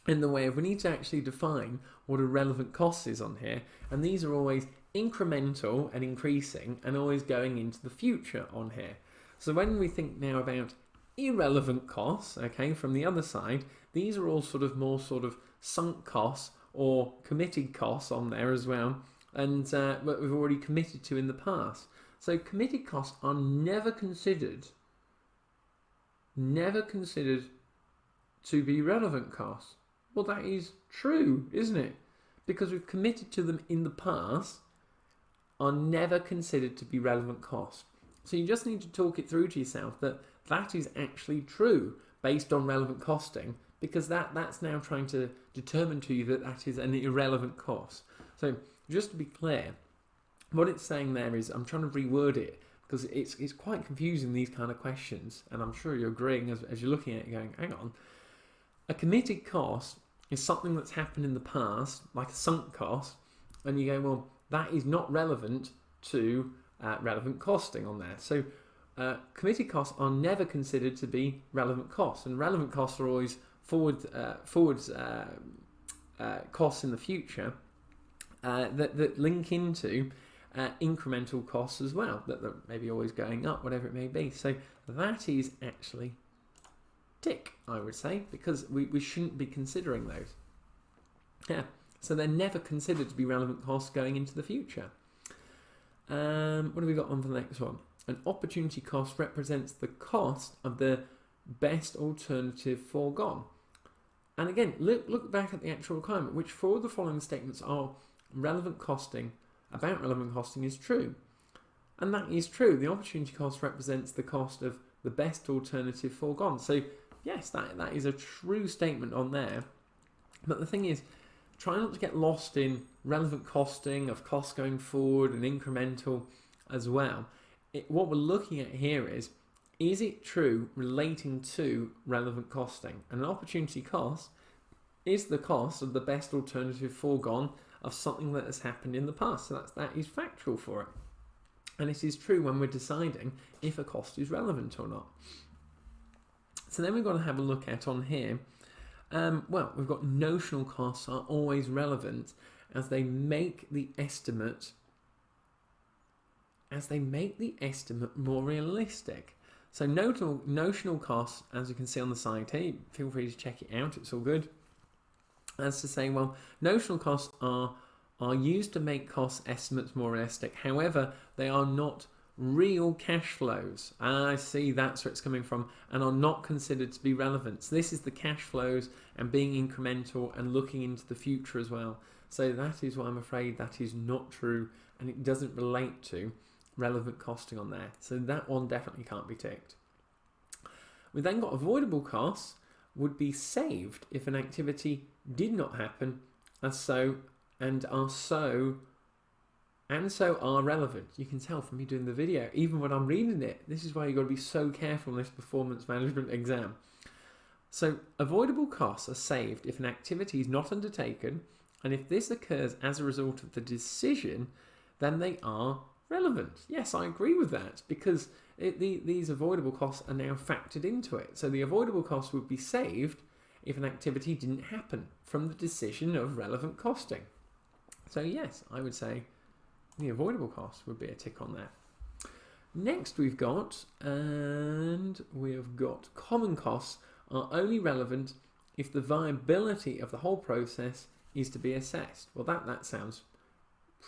in the way of we need to actually define what a relevant cost is on here. And these are always incremental and increasing and always going into the future on here. So when we think now about irrelevant costs, okay, from the other side, these are all sort of more sort of sunk costs or committed costs on there as well, and what we've already committed to in the past. So committed costs are never considered to be relevant costs. Well, that is true, isn't it? Because we've committed to them in the past, are never considered to be relevant costs. So you just need to talk it through to yourself that that is actually true based on relevant costing, because that's now trying to determine to you that that is an irrelevant cost. So just to be clear, what it's saying there is, I'm trying to reword it because it's quite confusing, these kind of questions, and I'm sure you're agreeing as you're looking at it going, hang on, a committed cost is something that's happened in the past, like a sunk cost, and you go, well, that is not relevant to relevant costing on there. So committed costs are never considered to be relevant costs, and relevant costs are always forward costs in the future that link into incremental costs as well, that may be always going up, whatever it may be. So that is actually tick, I would say, because we shouldn't be considering those. Yeah, so they're never considered to be relevant costs going into the future. What have we got on for the next one? An opportunity cost represents the cost of the best alternative foregone. And again, look back at the actual requirement. Which 4 of the following statements are relevant costing, about relevant costing is true? And that is true. The opportunity cost represents the cost of the best alternative foregone. So yes, that is a true statement on there. But the thing is, try not to get lost in relevant costing of costs going forward and incremental as well. What we're looking at here is it true relating to relevant costing? And an opportunity cost is the cost of the best alternative foregone of something that has happened in the past. So that is factual for it. And it is true when we're deciding if a cost is relevant or not. So then we've got to have a look at on here. Well, we've got notional costs are always relevant as they make the estimate more realistic. So notional costs, as you can see on the side here, feel free to check it out, it's all good. As to say, well, notional costs are used to make cost estimates more realistic. However, they are not real cash flows. I see that's where it's coming from, and are not considered to be relevant. So this is the cash flows and being incremental and looking into the future as well. So that is why I'm afraid that is not true, and it doesn't relate to relevant costing on there. So that one definitely can't be ticked. We then got avoidable costs would be saved if an activity did not happen and and so are relevant. You can tell from me doing the video, even when I'm reading it. This is why you've got to be so careful on this performance management exam. So avoidable costs are saved if an activity is not undertaken, and if this occurs as a result of the decision, then they are relevant. Yes, I agree with that, because these avoidable costs are now factored into it. So the avoidable costs would be saved if an activity didn't happen from the decision of relevant costing. So yes, I would say the avoidable costs would be a tick on that. Next we've got common costs are only relevant if the viability of the whole process is to be assessed. Well, that sounds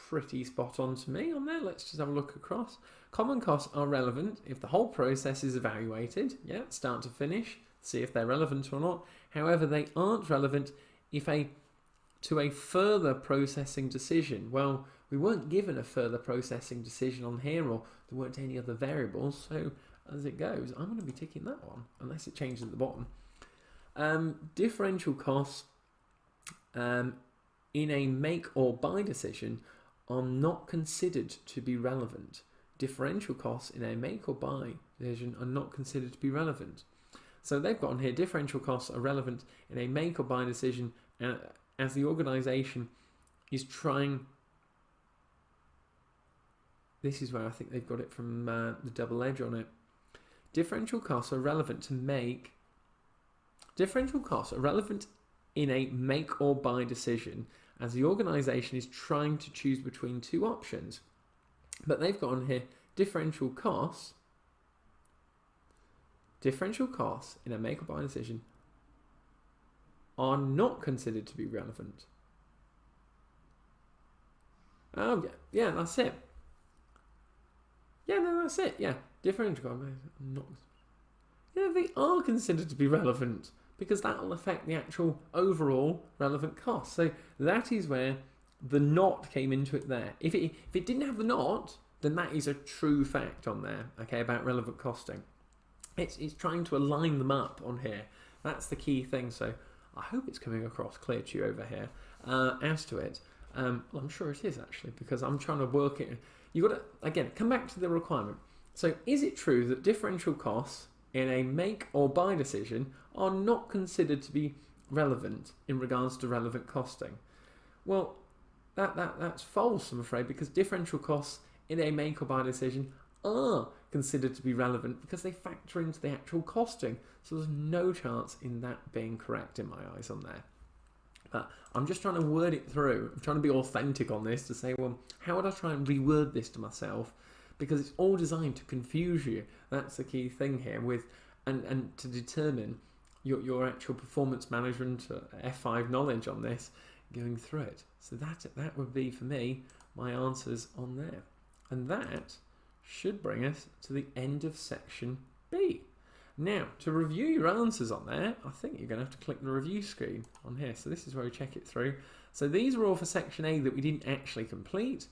pretty spot on to me on there. Let's just have a look across. Common costs are relevant if the whole process is evaluated, start to finish, see if they're relevant or not. However, they aren't relevant to a further processing decision. Well, we weren't given a further processing decision on here, or there weren't any other variables, so as it goes, I'm going to be ticking that one, unless it changes at the bottom. Differential costs in a make or buy decision are not considered to be relevant. Differential costs in a make or buy decision are not considered to be relevant. So they've got on here, differential costs are relevant in a make or buy decision as the organisation is trying. This is where I think they've got it from the double edge on it. Differential costs are relevant to make. Differential costs are relevant in a make or buy decision as the organisation is trying to choose between two options. But they've got on here differential costs in a make or buy decision are not considered to be relevant. Oh yeah, that's it. Yeah, no, that's it. Yeah, differential costs not. Yeah, they are considered to be relevant, because that will affect the actual overall relevant cost. So that is where the not came into it there. If it didn't have the not, then that is a true fact on there, okay, about relevant costing. It's trying to align them up on here. That's the key thing. So I hope it's coming across clear to you over here. As to it, well, I'm sure it is actually, because I'm trying to work it. You've got to, again, come back to the requirement. So is it true that differential costs in a make or buy decision are not considered to be relevant in regards to relevant costing? Well, that's false, I'm afraid, because differential costs in a make or buy decision are considered to be relevant because they factor into the actual costing. So there's no chance in that being correct in my eyes on there. But I'm just trying to word it through. I'm trying to be authentic on this to say, well, how would I try and reword this to myself? Because it's all designed to confuse you. That's the key thing here, with and to determine your actual performance management F5 knowledge on this going through it. So that would be for me my answers on there. And that should bring us to the end of section B. Now, to review your answers on there, I think you're going to have to click the review screen on here. So this is where we check it through. So these were all for section A that we didn't actually complete.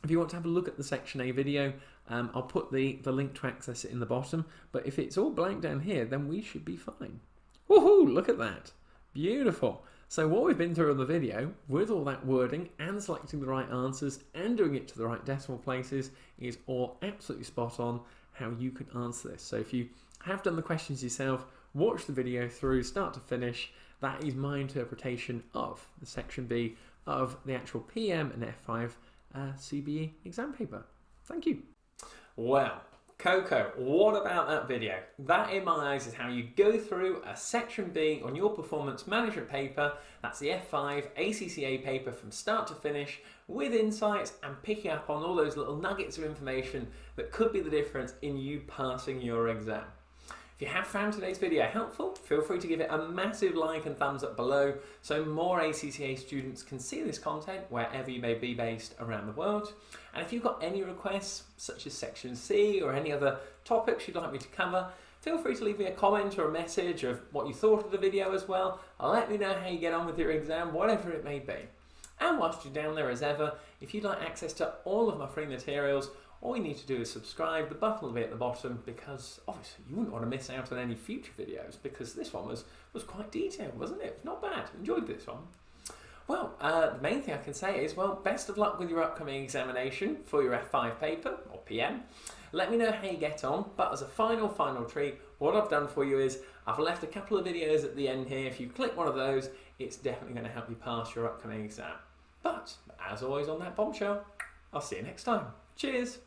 If you want to have a look at the section A video, I'll put the link to access it in the bottom. But if it's all blank down here, then we should be fine. Woohoo! Look at that. Beautiful. So what we've been through on the video, with all that wording and selecting the right answers and doing it to the right decimal places, is all absolutely spot on how you can answer this. So if you have done the questions yourself, watch the video through start to finish. That is my interpretation of the section B of the actual PM and F5 CBE exam paper. Thank you. Well, Coco, what about that video? That, in my eyes, is how you go through a section B on your performance management paper. That's the F5 ACCA paper from start to finish, with insights and picking up on all those little nuggets of information that could be the difference in you passing your exam. If you have found today's video helpful, feel free to give it a massive like and thumbs up below so more ACCA students can see this content wherever you may be based around the world. And if you've got any requests, such as section C or any other topics you'd like me to cover, feel free to leave me a comment or a message of what you thought of the video as well. Let me know how you get on with your exam, whatever it may be. And whilst you're down there as ever, if you'd like access to all of my free materials, all you need to do is subscribe. The button will be at the bottom, because obviously you wouldn't want to miss out on any future videos, because this one was quite detailed, wasn't it? Not bad. Enjoyed this one. Well, the main thing I can say is, well, best of luck with your upcoming examination for your F5 paper, or PM. Let me know how you get on, but as a final treat, what I've done for you is I've left a couple of videos at the end here. If you click one of those, it's definitely going to help you pass your upcoming exam. But, as always on that bombshell, I'll see you next time. Cheers!